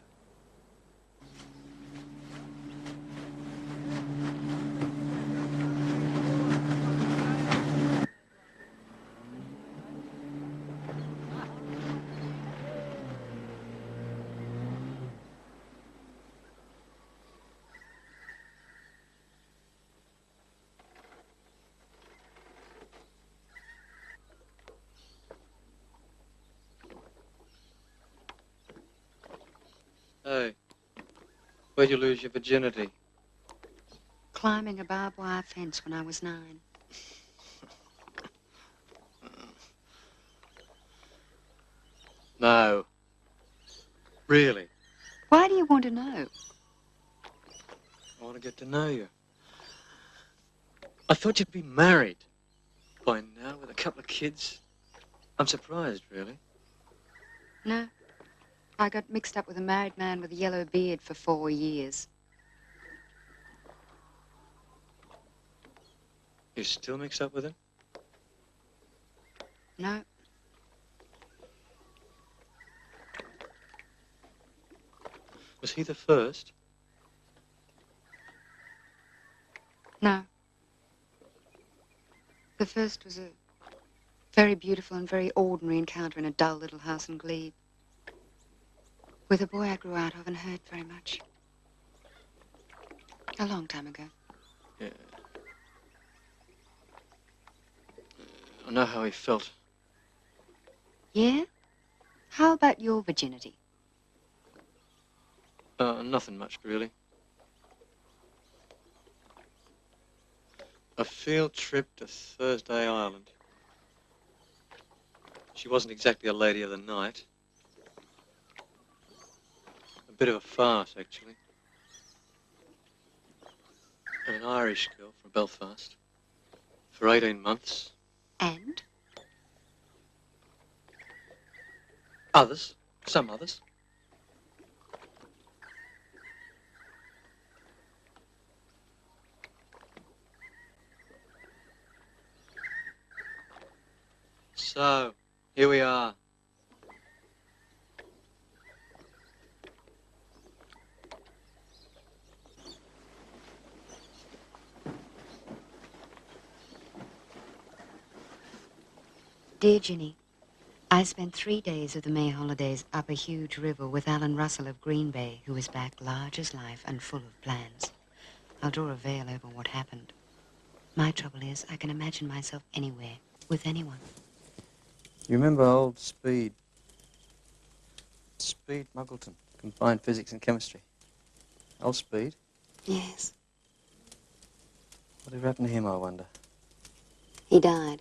Hey, where'd you lose your virginity? Climbing a barbed wire fence when I was 9. No. Really? Why do you want to know? I want to get to know you. I thought you'd be married by now with a couple of kids. I'm surprised, really. No. I got mixed up with a married man with a yellow beard for 4 years. You're still mixed up with him? No. Was he the first? No. The first was a very beautiful and very ordinary encounter in a dull little house in Glebe. With a boy I grew out of and hurt very much. A long time ago. Yeah. I know how he felt. Yeah? How about your virginity? Nothing much, really. A field trip to Thursday Island. She wasn't exactly a lady of the night. A bit of a farce, actually. And an Irish girl from Belfast. For 18 months. And? Others. Some others. So, here we are. Dear Ginny, I spent 3 days of the May holidays up a huge river with Alan Russell of Green Bay, who is back large as life and full of plans. I'll draw a veil over what happened. My trouble is I can imagine myself anywhere, with anyone. You remember old Speed? Speed Muggleton, combined physics and chemistry. Old Speed. Yes. Whatever happened to him, I wonder? He died.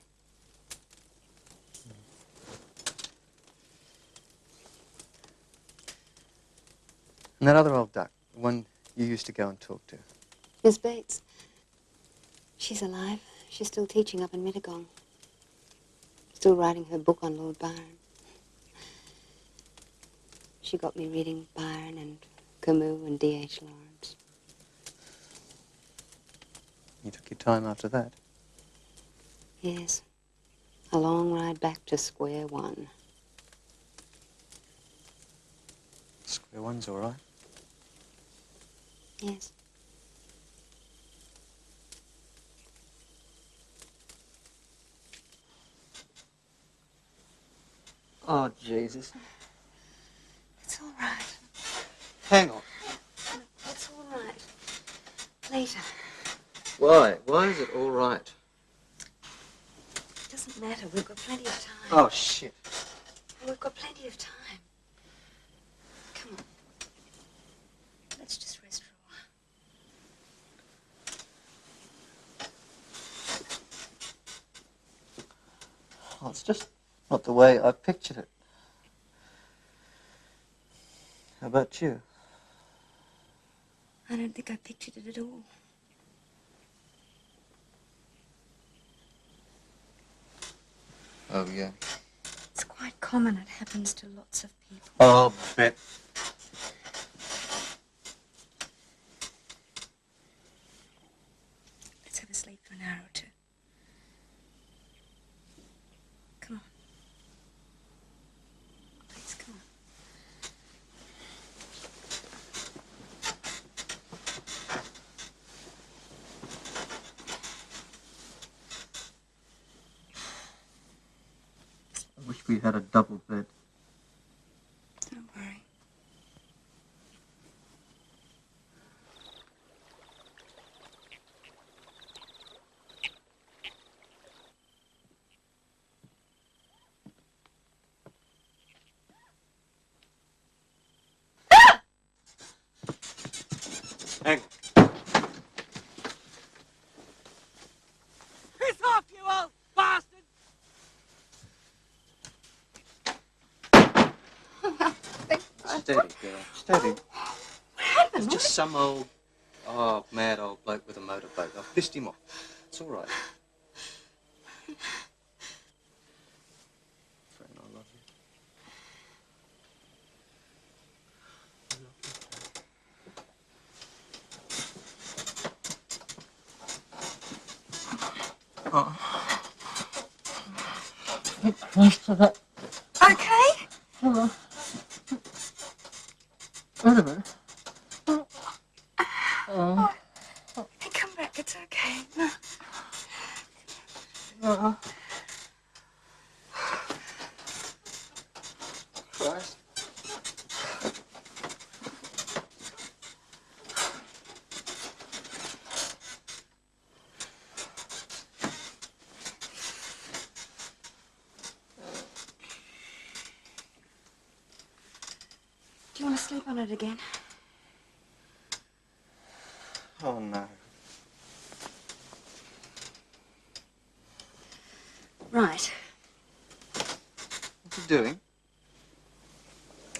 And that other old duck, the one you used to go and talk to. Miss Bates. She's alive. She's still teaching up in Mittagong. Still writing her book on Lord Byron. She got me reading Byron and Camus and D.H. Lawrence. You took your time after that. Yes. A long ride back to square one. Square one's all right. Yes. Oh, Jesus. It's all right. Hang on. It's all right. Later. Why? Why is it all right? It doesn't matter. We've got plenty of time. Oh, shit. We've got plenty of time. Come on. Let's just rest for a while. Oh, it's just not the way I pictured it. How about you? I don't think I pictured it at all. Oh, yeah. It's quite common. It happens to lots of people. Oh, bet. Let's have a sleep for an hour or two. Come on. Please, come on. I wish we had a double bed. Don't worry. Hang on. Piss off, you old bastard! Steady, girl. Steady. What happened? It's just some old, mad old bloke with a motorboat. I've pissed him off. It's all right. Friend, I love you. Thanks for that. Okay? Hello. Wait a minute. Hey, come back. It's okay. No. Christ. Do you want to sleep on it again? Oh, no. Right. What are you doing?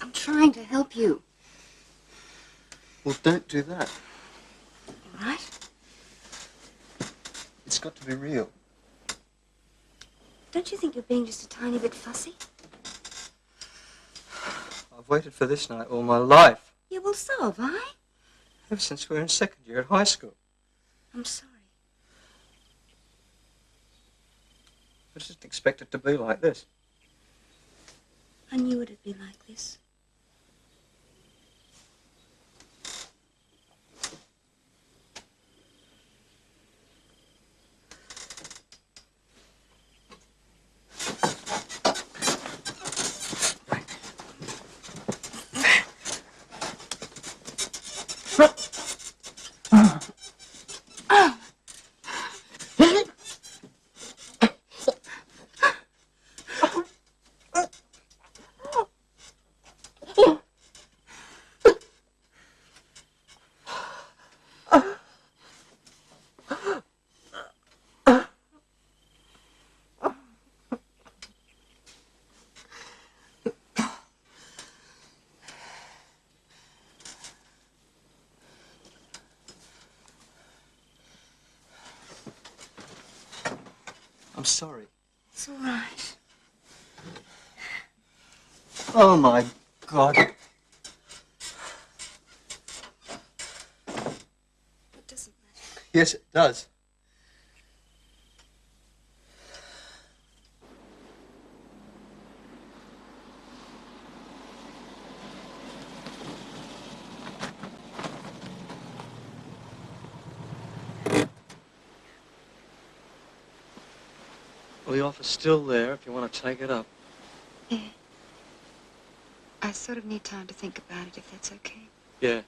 I'm trying to help you. Well, don't do that. All right? It's got to be real. Don't you think you're being just a tiny bit fussy? I've waited for this night all my life. Yeah, well, so have I. Ever since we were in second year at high school. I'm sorry. I just didn't expect it to be like this. I knew it'd be like this. I'm sorry. It's all right. Oh, my God. It doesn't matter. Yes, it does. Well, the offer's still there if you want to take it up. Yeah. I sort of need time to think about it, if that's okay. Yeah.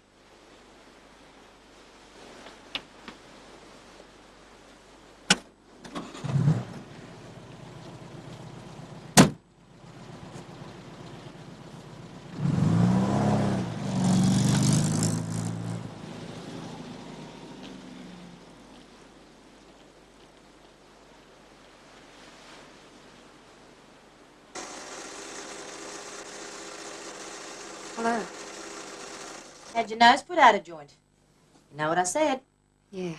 Hello. Had your nose put out of joint. You know what I said? Yeah.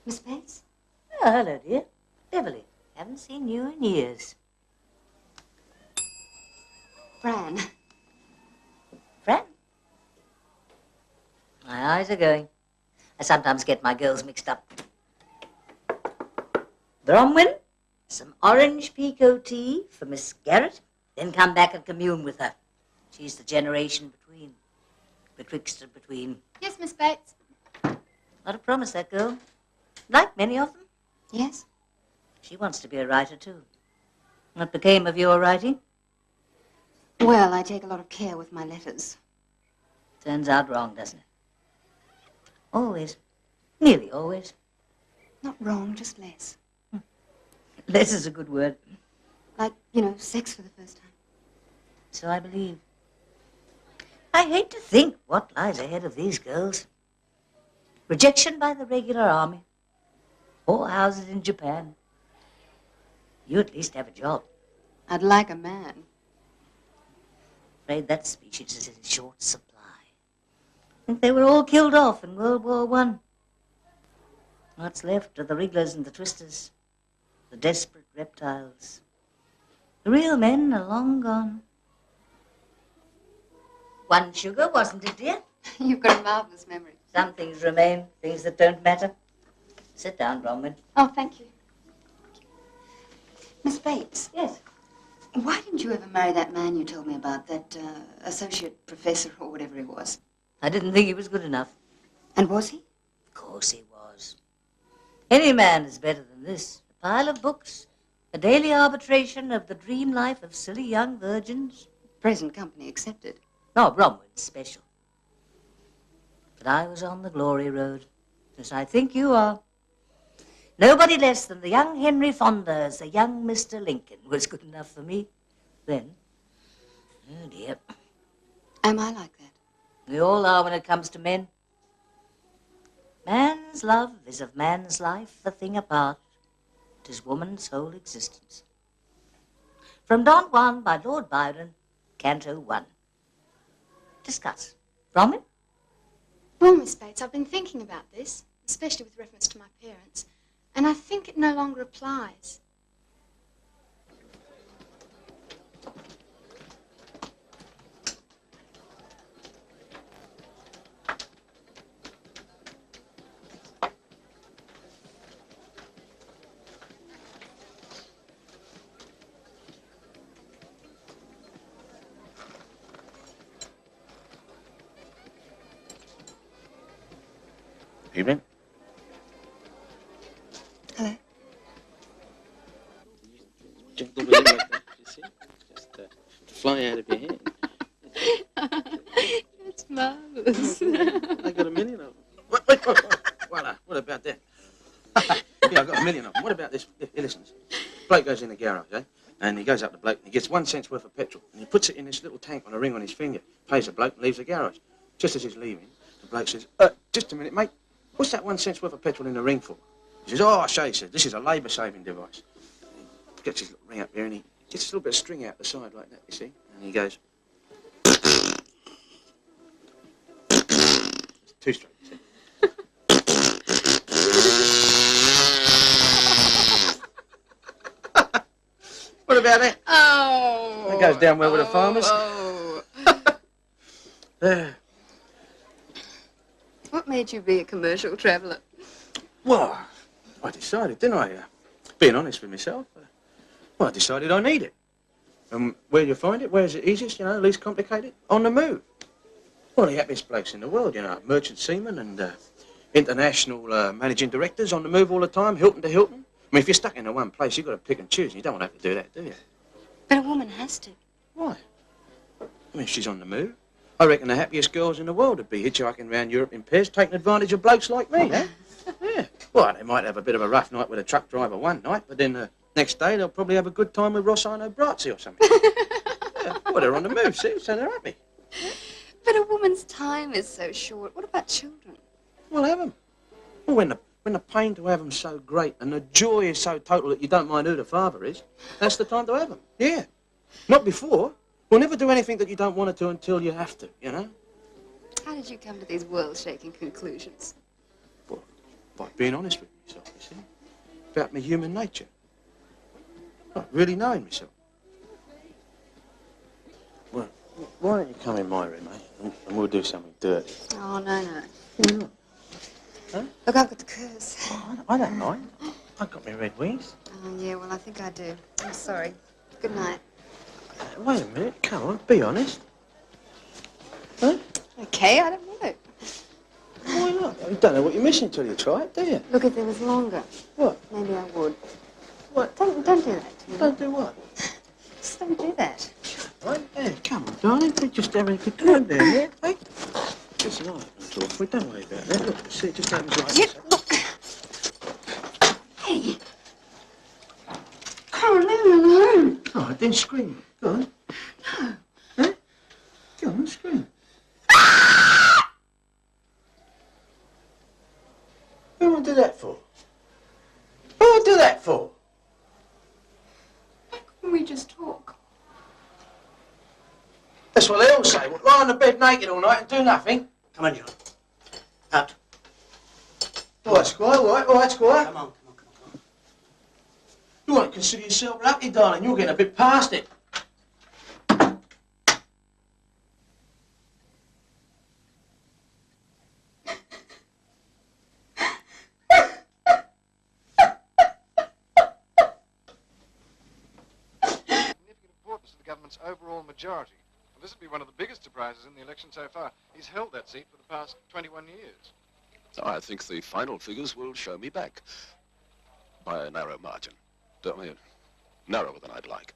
Miss Bates? Oh, hello, dear. Beverly. Haven't seen you in years. Fran. Fran? My eyes are going. I sometimes get my girls mixed up. Bromwell, some orange pekoe tea for Miss Garrett, then come back and commune with her. She's the generation betwixt and between. Yes, Miss Bates. Not a promise, that girl. Like many of them. Yes? She wants to be a writer, too. What became of your writing? Well, I take a lot of care with my letters. Turns out wrong, doesn't it? Always. Nearly always. Not wrong, just less. Less is a good word. Like, you know, sex for the first time. So I believe. I hate to think what lies ahead of these girls. Rejection by the regular army. Whorehouses in Japan. You at least have a job. I'd like a man. Afraid that species is in short supply. I think they were all killed off in World War I. What's left are the wrigglers and the twisters, the desperate reptiles. The real men are long gone. One sugar, wasn't it, dear? You've got a marvellous memory. Some things remain, things that don't matter. Sit down, Bromwell. Oh, thank you. Miss Bates. Yes? Why didn't you ever marry that man you told me about, that associate professor or whatever he was? I didn't think he was good enough. And was he? Of course he was. Any man is better than this. A pile of books, a daily arbitration of the dream life of silly young virgins. Present company accepted. No, Bromwell's special. But I was on the glory road, as I think you are. Nobody less than the young Henry Fonda as the young Mr. Lincoln was good enough for me then. Oh, dear. Am I like that? We all are when it comes to men. Man's love is of man's life a thing apart. 'Tis woman's whole existence. From Don Juan by Lord Byron, Canto 1. Discuss. Bromwell? Well, Miss Bates, I've been thinking about this, especially with reference to my parents, and I think it no longer applies. Evening. Hello. Gentle with it like that, you see? Just fly out of your hand. It's marvellous. I got a million of them. Wait. What about that? Yeah, I got a million of them. What about this? Listen, bloke goes in the garage, eh? And he goes up the bloke and he gets 1 cent's worth of petrol and he puts it in this little tank on a ring on his finger, pays the bloke and leaves the garage. Just as he's leaving, the bloke says, just a minute, mate, what's that 1 cent's worth of petrol in the ring for? He says, oh, I say, he says, this is a labour-saving device. He gets his little ring up there and he gets a little bit of string out the side like that, you see? And he goes, it's too straight, you see? What about that? Oh. That goes down well with the farmers. What made you be a commercial traveller? Well, I decided, didn't I? Being honest with myself, I decided I need it. And where you find it, where's it easiest, you know, least complicated? On the move. Well, the happiest blokes in the world, you know, merchant seamen and international managing directors on the move all the time, Hilton to Hilton. I mean, if you're stuck in one place, you've got to pick and choose, and you don't want to have to do that, do you? But a woman has to. Why? I mean, if she's on the move, I reckon the happiest girls in the world would be hitchhiking around Europe in pairs, taking advantage of blokes like me, eh? Yeah. Well, they might have a bit of a rough night with a truck driver one night, but then the next day they'll probably have a good time with Rossano Brazzi or something. Yeah. Well, they're on the move, see, so they're happy. But a woman's time is so short. What about children? Well, have them. Well, when the pain to have them so great and the joy is so total that you don't mind who the father is, that's the time to have them. Yeah. Not before. We'll never do anything that you don't want to do until you have to, you know? How did you come to these world-shaking conclusions? Well, by being honest with myself, you see. About my human nature. Like, really knowing myself. Well, why don't you come in my room, eh? And we'll do something dirty. Oh, no. Why not? Huh? Look, I've got the curse. Oh, I don't mind. I've got my red wings. Oh, yeah, well, I think I do. I'm sorry. Good night. Wait a minute, come on, be honest. Huh? Okay, I don't want it. Why not? You don't know what you're missing till you try it, do you? Look, if there was longer, What? maybe I would. What? Don't do that to me. Don't do what? Just don't do that. Right there, come on, darling. We're just having a good time down here, eh? Listen, I can talk. We don't worry about that. Look, see, it just happens like this. Look. Hey. Come on, leave me alone. All right, then scream. Go on. No. Huh? Go on, scream. Who would do that for? Who would do that for? Why couldn't we just talk? That's what they all say. Well, lie on the bed naked all night and do nothing. Come on, John. Out. All right, Squire, all right, Squire. Come on. You want to consider yourself lucky, darling. You're getting a bit past it. Importance to the government's overall majority. And this would be one of the biggest surprises in the election so far. He's held that seat for the past 21 years. I think the final figures will show me back by a narrow margin. I mean, narrower than I'd like.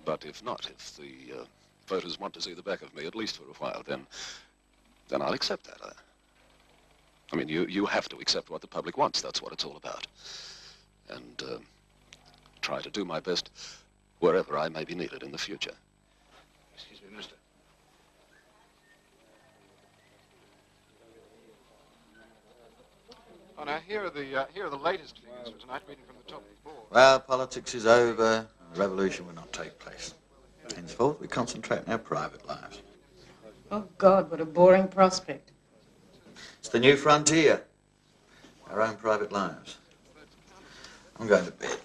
But if not, if the voters want to see the back of me, at least for a while, then I'll accept that. I mean, you have to accept what the public wants. That's what it's all about. And try to do my best wherever I may be needed in the future. Excuse me, Minister. Oh, now, here are the latest figures for tonight, reading from the top of the board. Well, politics is over, and the revolution will not take place. Henceforth, we concentrate on our private lives. Oh, God, what a boring prospect. It's the new frontier. Our own private lives. I'm going to bed.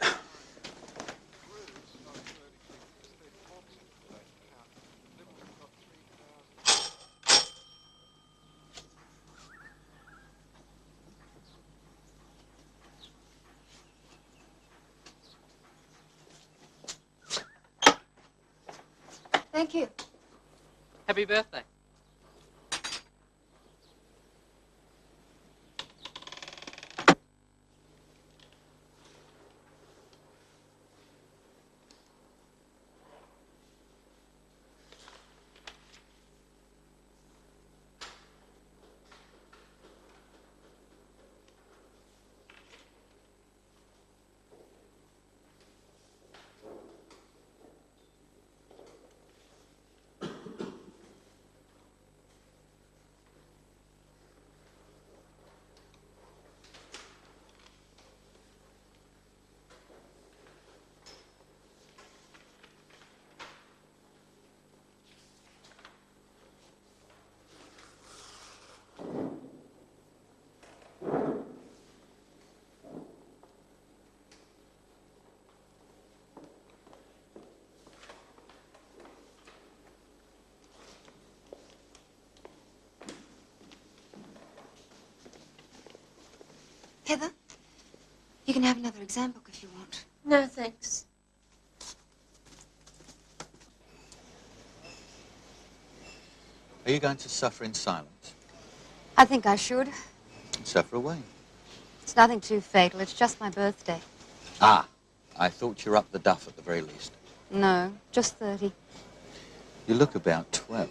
Thank you. Happy birthday. Heather, you can have another exam book if you want. No, thanks. Are you going to suffer in silence? I think I should. Suffer away. It's nothing too fatal. It's just my birthday. Ah, I thought you were up the duff at the very least. No, just 30. You look about 12.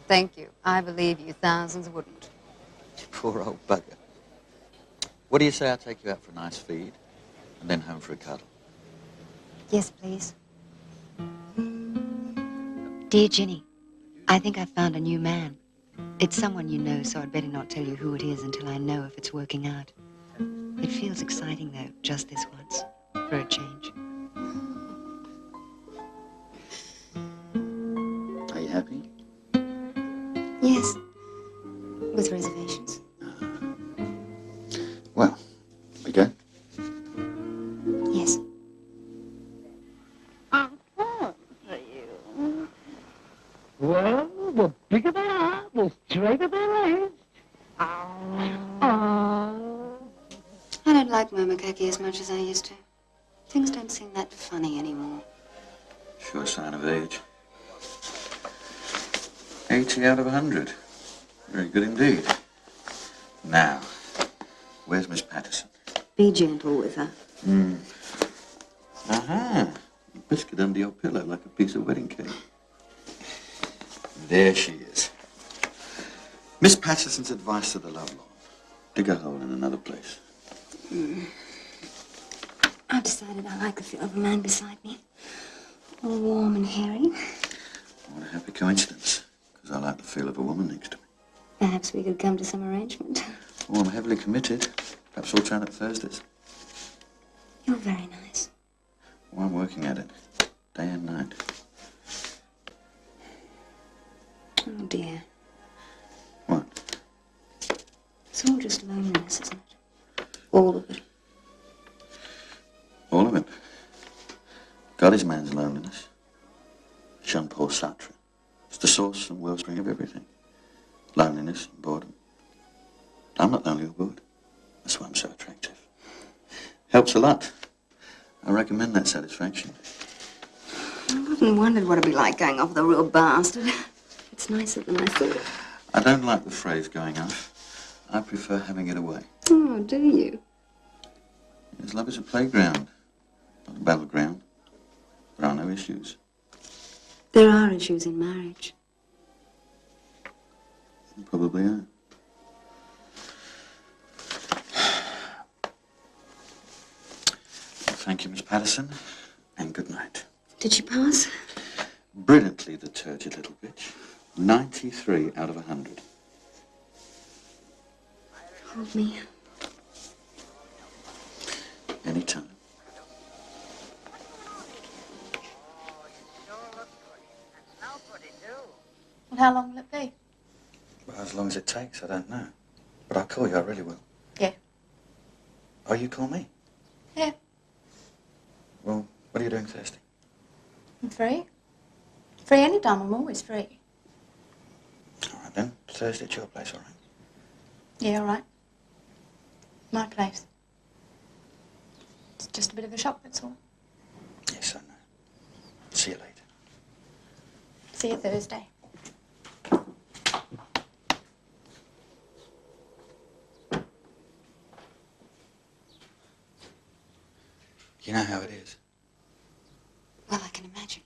Thank you. I believe you. Thousands wouldn't. Poor old bugger. What do you say I take you out for a nice feed and then home for a cuddle? Yes, please. Dear Ginny, I think I've found a new man. It's someone you know, so I'd better not tell you who it is until I know if it's working out. It feels exciting, though, just this once, for a change. Are you happy? Yes, with reservations. Well, we go? Yes. I'm falling for you. Well, the bigger they are, the straighter their legs. I don't like Murmakaki as much as I used to. Things don't seem that funny anymore. Sure sign of age. 80 out of 100. Very good indeed. Now, where's Miss Patterson? Be gentle with her. Aha! A biscuit under your pillow like a piece of wedding cake. There she is. Miss Patterson's advice to the lovelorn. Dig a hole in another place. I've decided I like the feel of a man beside me. All warm and hairy. What a happy coincidence, because I like the feel of a woman next to me. Perhaps we could come to some arrangement. Oh, I'm heavily committed. Perhaps we'll turn up Thursdays. You're very nice. Oh, I'm working at it, day and night. Oh, dear. What? It's all just loneliness, isn't it? All of it. All of it. God is man's loneliness. Jean-Paul Sartre. It's the source and wellspring of everything. Loneliness and boredom. I'm not lonely or bored. That's why I'm so attractive. Helps a lot. I recommend that satisfaction. I often wondered what it'd be like going off with a real bastard. It's nicer than I thought. I don't like the phrase going off. I prefer having it away. Oh, do you? Yes, love is a playground, not a battleground. There are no issues. There are issues in marriage. There probably are. Thank you, Miss Patterson, and good night. Did she pass? Brilliantly, the turgid little bitch. 93 out of 100. Hold me. Anytime. Well, how long will it be? Well, as long as it takes, I don't know. But I'll call you, I really will. Yeah. Oh, you call me? Yeah. Well, what are you doing Thursday? I'm free. Free any time. I'm always free. All right, then. Thursday at your place, all right? Yeah, all right. My place. It's just a bit of a shock, that's all. Yes, I know. See you later. See you Thursday. You know how it is. Well, I can imagine.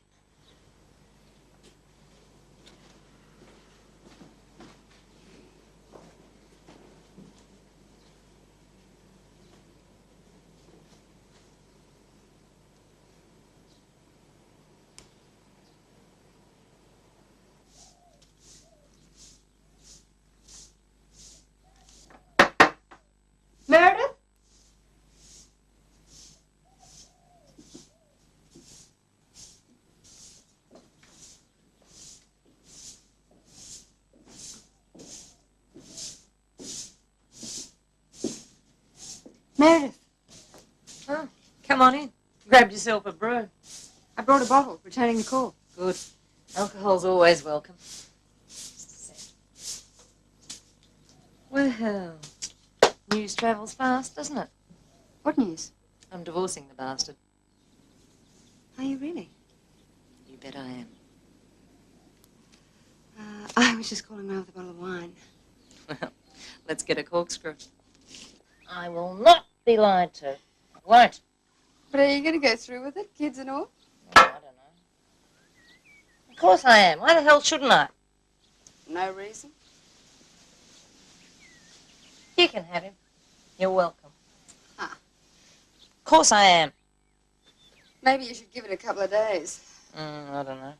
Meredith? Meredith. Oh, come on in. Grabbed yourself a brew. I brought a bottle, returning the call. Good. Alcohol's always welcome. Well, news travels fast, doesn't it? What news? I'm divorcing the bastard. Are you really? You bet I am. I was just calling around with a bottle of wine. Well, let's get a corkscrew. I will not be lied to. I won't. But are you going to go through with it, kids and all? I don't know. Of course I am. Why the hell shouldn't I? No reason. You can have him. You're welcome. Ah. Of course I am. Maybe you should give it a couple of days. I don't know.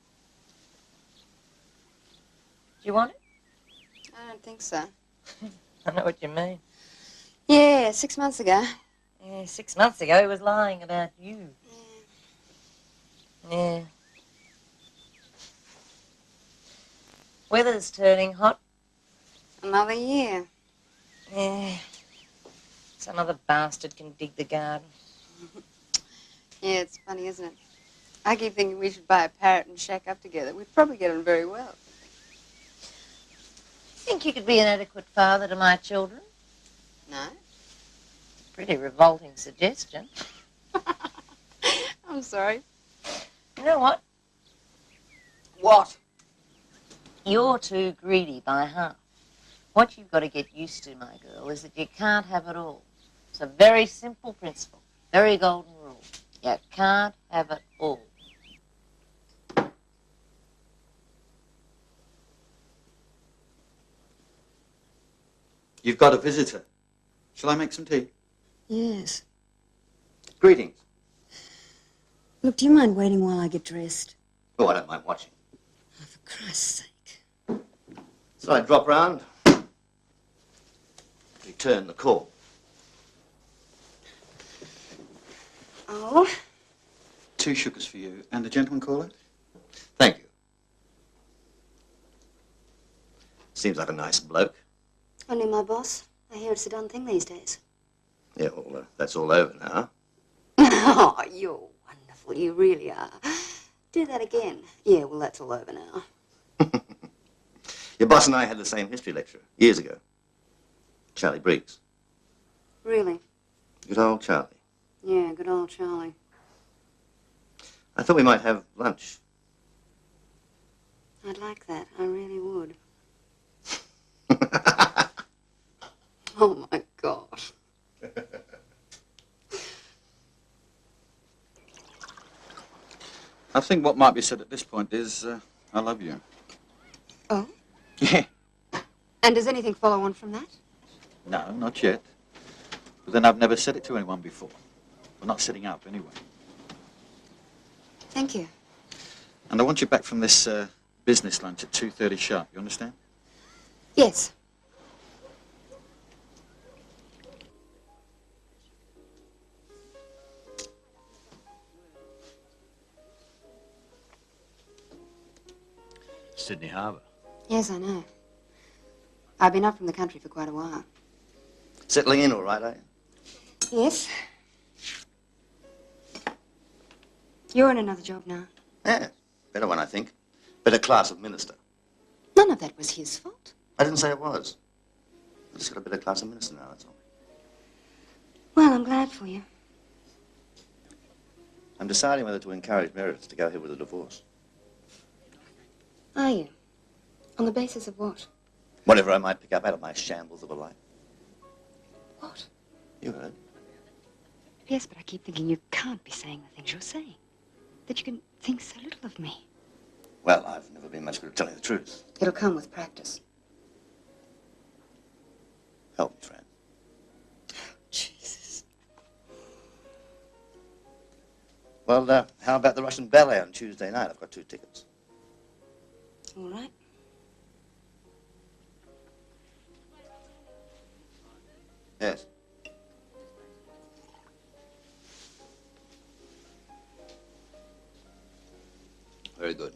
Do you want it? I don't think so. I know what you mean. Yeah, 6 months ago. Yeah, 6 months ago he was lying about you. Yeah. Weather's turning hot. Another year. Yeah. Some other bastard can dig the garden. Yeah, it's funny, isn't it? I keep thinking we should buy a parrot and shack up together. We'd probably get on very well. Think you could be an adequate father to my children? No? Pretty revolting suggestion. I'm sorry. You know what? What? You're too greedy by half. What you've got to get used to, my girl, is that you can't have it all. It's a very simple principle, very golden rule. You can't have it all. You've got a visitor. Shall I make some tea? Yes. Greetings. Look, do you mind waiting while I get dressed? Oh, I don't mind watching. Oh, for Christ's sake. So I drop round, return the call. Oh? 2 sugars for you and a gentleman caller. Thank you. Seems like a nice bloke. Only my boss. I hear it's a done thing these days. Yeah, well, that's all over now. Oh, you're wonderful. You really are. Do that again. Yeah, well, that's all over now. Your boss and I had the same history lecturer years ago. Charlie Briggs. Really? Good old Charlie. Yeah, good old Charlie. I thought we might have lunch. I'd like that. I really would. Oh, my God. I think what might be said at this point is, I love you. Oh? Yeah. And does anything follow on from that? No, not yet. But then I've never said it to anyone before. We're not sitting up, anyway. Thank you. And I want you back from this business lunch at 2:30 sharp, you understand? Yes. Sydney Harbour. Yes, I know. I've been up from the country for quite a while. Settling in all right, are you? Yes. You're in another job now. Yeah, better one, I think. Better class of minister. None of that was his fault. I didn't say it was. I just got a better class of minister now, that's all. Well, I'm glad for you. I'm deciding whether to encourage Meredith to go ahead with the divorce. Are you? On the basis of what? Whatever I might pick up out of my shambles of a life. What? You heard. Yes, but I keep thinking you can't be saying the things you're saying. That you can think so little of me. Well, I've never been much good at telling the truth. It'll come with practice. Help me, friend. Jesus. Well, how about the Russian ballet on Tuesday night? I've got 2 tickets. All right. Yes. Very good.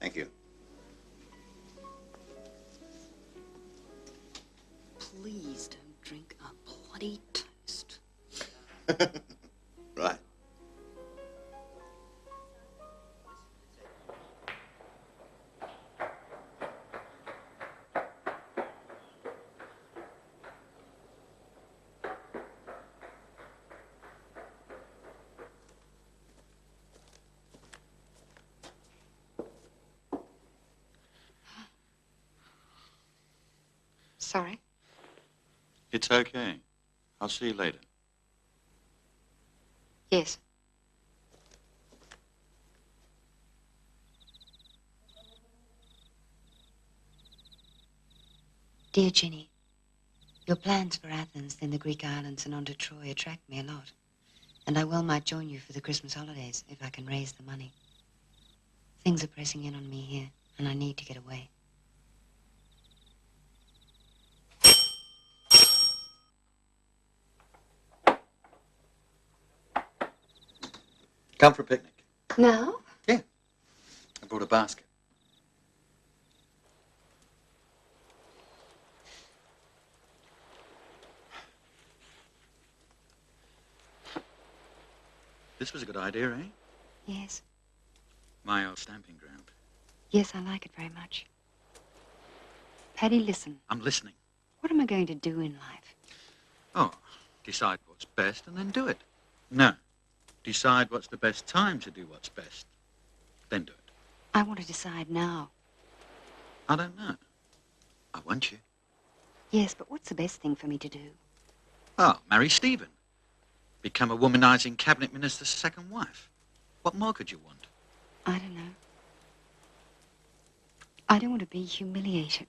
Thank you. Please don't drink a bloody toast. Right. Sorry. It's okay. I'll see you later. Yes. Dear Ginny, your plans for Athens, then the Greek islands and on to Troy attract me a lot. And I well might join you for the Christmas holidays if I can raise the money. Things are pressing in on me here, and I need to get away. Come for a picnic. Now? Yeah. I brought a basket. This was a good idea, eh? Yes. My old stamping ground. Yes, I like it very much. Paddy, listen. I'm listening. What am I going to do in life? Oh, decide what's best and then do it. No. Decide what's the best time to do what's best. Then do it. I want to decide now. I don't know. I want you. Yes, but what's the best thing for me to do? Oh, marry Stephen. Become a womanizing cabinet minister's second wife. What more could you want? I don't know. I don't want to be humiliated.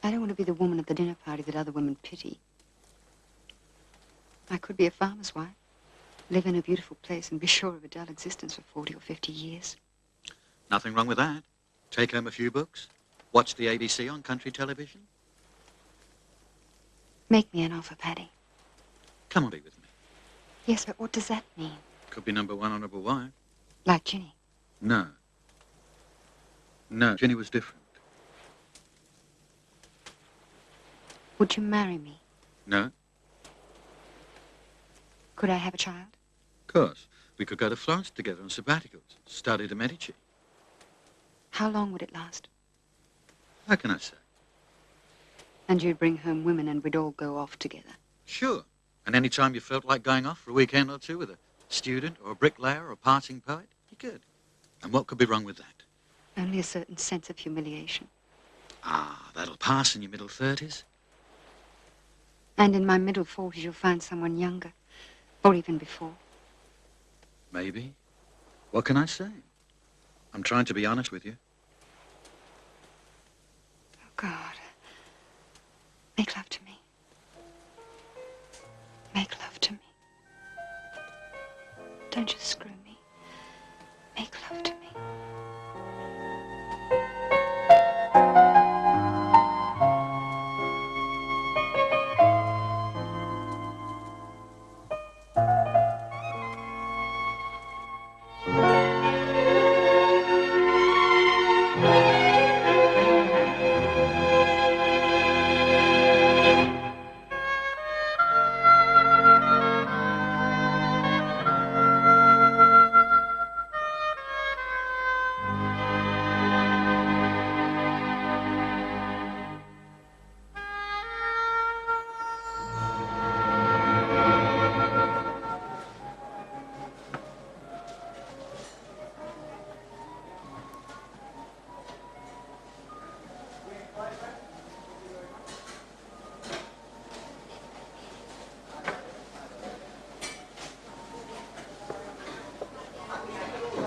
I don't want to be the woman at the dinner party that other women pity. I could be a farmer's wife, live in a beautiful place and be sure of a dull existence for 40 or 50 years. Nothing wrong with that. Take home a few books. Watch the ABC on country television. Make me an offer, Paddy. Come on, be with me. Yes, but what does that mean? Could be number one honourable wife. Like Ginny? No. No, Ginny was different. Would you marry me? No? Could I have a child? Of course. We could go to Florence together on sabbaticals, study the Medici. How long would it last? How can I say? And you'd bring home women and we'd all go off together. Sure. And any time you felt like going off for a weekend or two with a student or a bricklayer or a passing poet, you could. And what could be wrong with that? Only a certain sense of humiliation. Ah, that'll pass in your middle 30s. And in my middle 40s, you'll find someone younger. Or even before. Maybe. What can I say? I'm trying to be honest with you. Oh, God. Make love to me. Make love to me. Don't just screw me. Make love to me.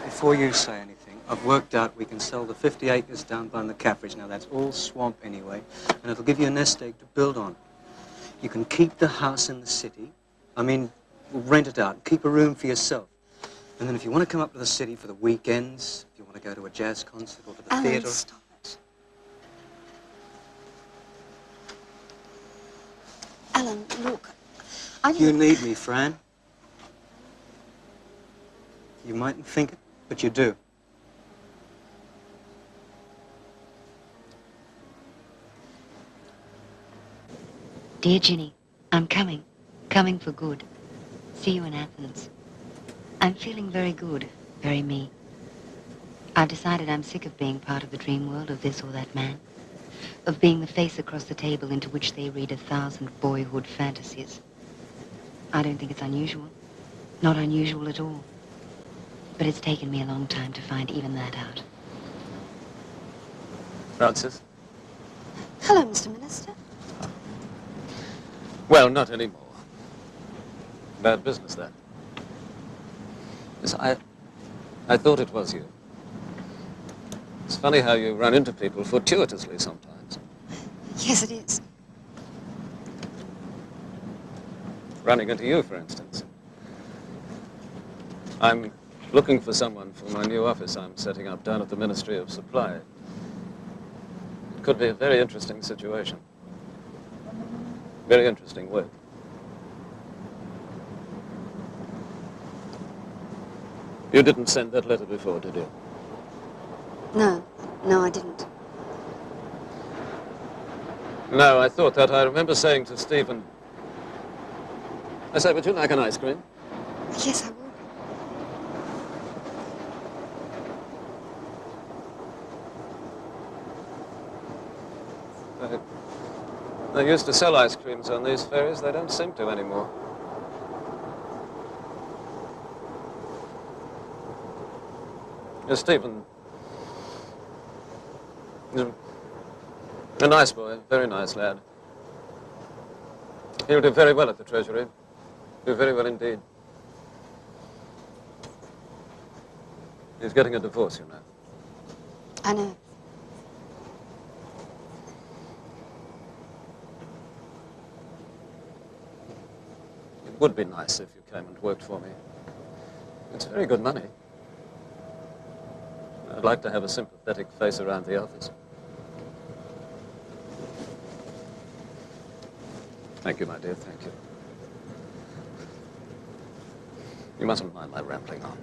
Before you say anything, I've worked out we can sell the 50 acres down by McCaffrey's. Now, that's all swamp anyway, and it'll give you a nest egg to build on. You can keep the house in the city. We'll rent it out, keep a room for yourself. And then if you want to come up to the city for the weekends, if you want to go to a jazz concert or to the theatre... Stop it. Alan, look, You need me, Fran. You mightn't think it, but you do. Dear Ginny, I'm coming. Coming for good. See you in Athens. I'm feeling very good, very me. I've decided I'm sick of being part of the dream world of this or that man. Of being the face across the table into which they read 1,000 boyhood fantasies. I don't think it's unusual. Not unusual at all. But it's taken me a long time to find even that out. Francis? Hello, Mr. Minister. Well, not anymore. Bad business, that. Yes, I thought it was you. It's funny how you run into people fortuitously sometimes. Yes, it is. Running into you, for instance. I'm looking for someone for my new office I'm setting up down at the Ministry of Supply. It could be a very interesting situation. Very interesting work. You didn't send that letter before, did you? No, I didn't. No, I thought that. I remember saying to Stephen, I say, would you like an ice cream? Yes, I would. They used to sell ice creams on these ferries. They don't seem to anymore. Stephen is a nice boy, very nice lad. He'll do very well at the Treasury. Do very well indeed. He's getting a divorce, you know. I know. It would be nice if you came and worked for me. It's very good money. I'd like to have a sympathetic face around the office. Thank you, my dear, thank you. You mustn't mind my rambling on.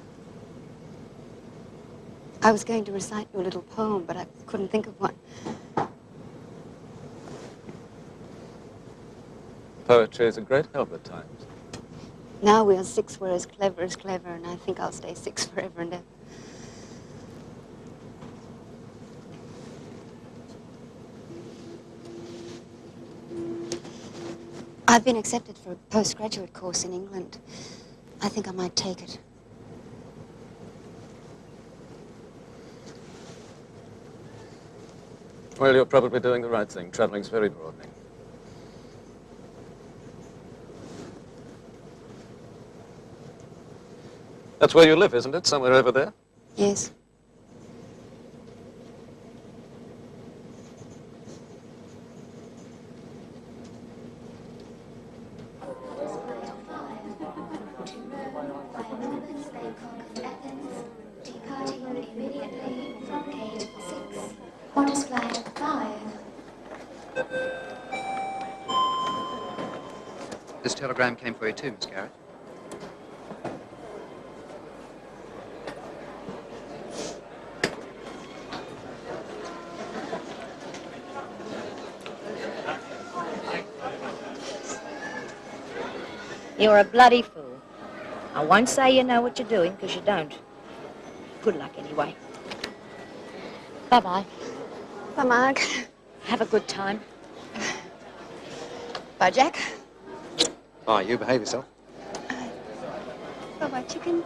I was going to recite you a little poem, but I couldn't think of one. Poetry is a great help at times. Now we are six, we're as clever, and I think I'll stay six forever and ever. I've been accepted for a postgraduate course in England. I think I might take it. Well, you're probably doing the right thing. Traveling's very broadening. That's where you live, isn't it? Somewhere over there? Yes. This telegram came for you too, Miss Garrett. You're a bloody fool. I won't say you know what you're doing, because you don't. Good luck anyway. Bye-bye. Bye, Marg. Have a good time. Bye, Jack. Oh, you behave yourself. Bye-bye, chicken.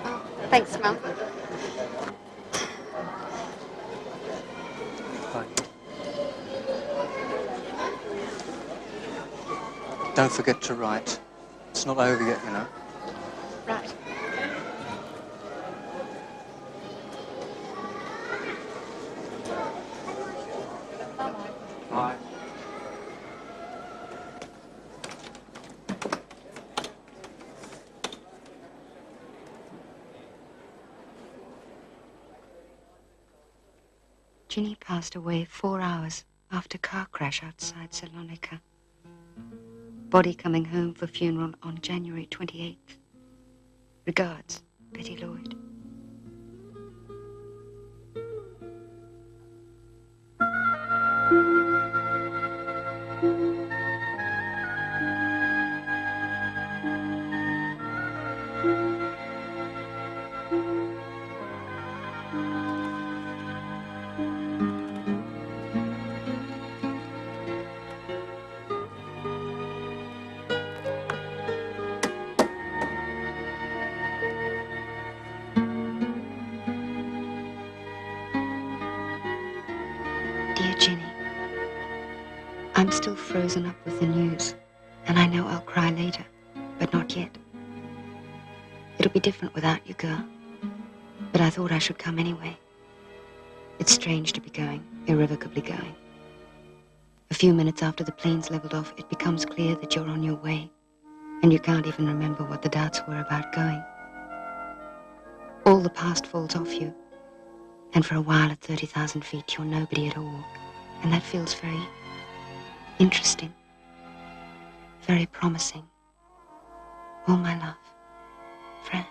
Oh, thanks, Mum. Don't forget to write. It's not over yet, you know. Right. Bye. Ginny passed away 4 hours after car crash outside Salonika. Body coming home for funeral on January 28th. Regards, Betty Lloyd. Jenny. I'm still frozen up with the news, and I know I'll cry later, but not yet. It'll be different without you, girl. But I thought I should come anyway. It's strange to be going, irrevocably going. A few minutes after the plane's leveled off, it becomes clear that you're on your way, and you can't even remember what the doubts were about going. All the past falls off you, and for a while at 30,000 feet, you're nobody at all, and that feels very interesting, very promising. All my love, Fran.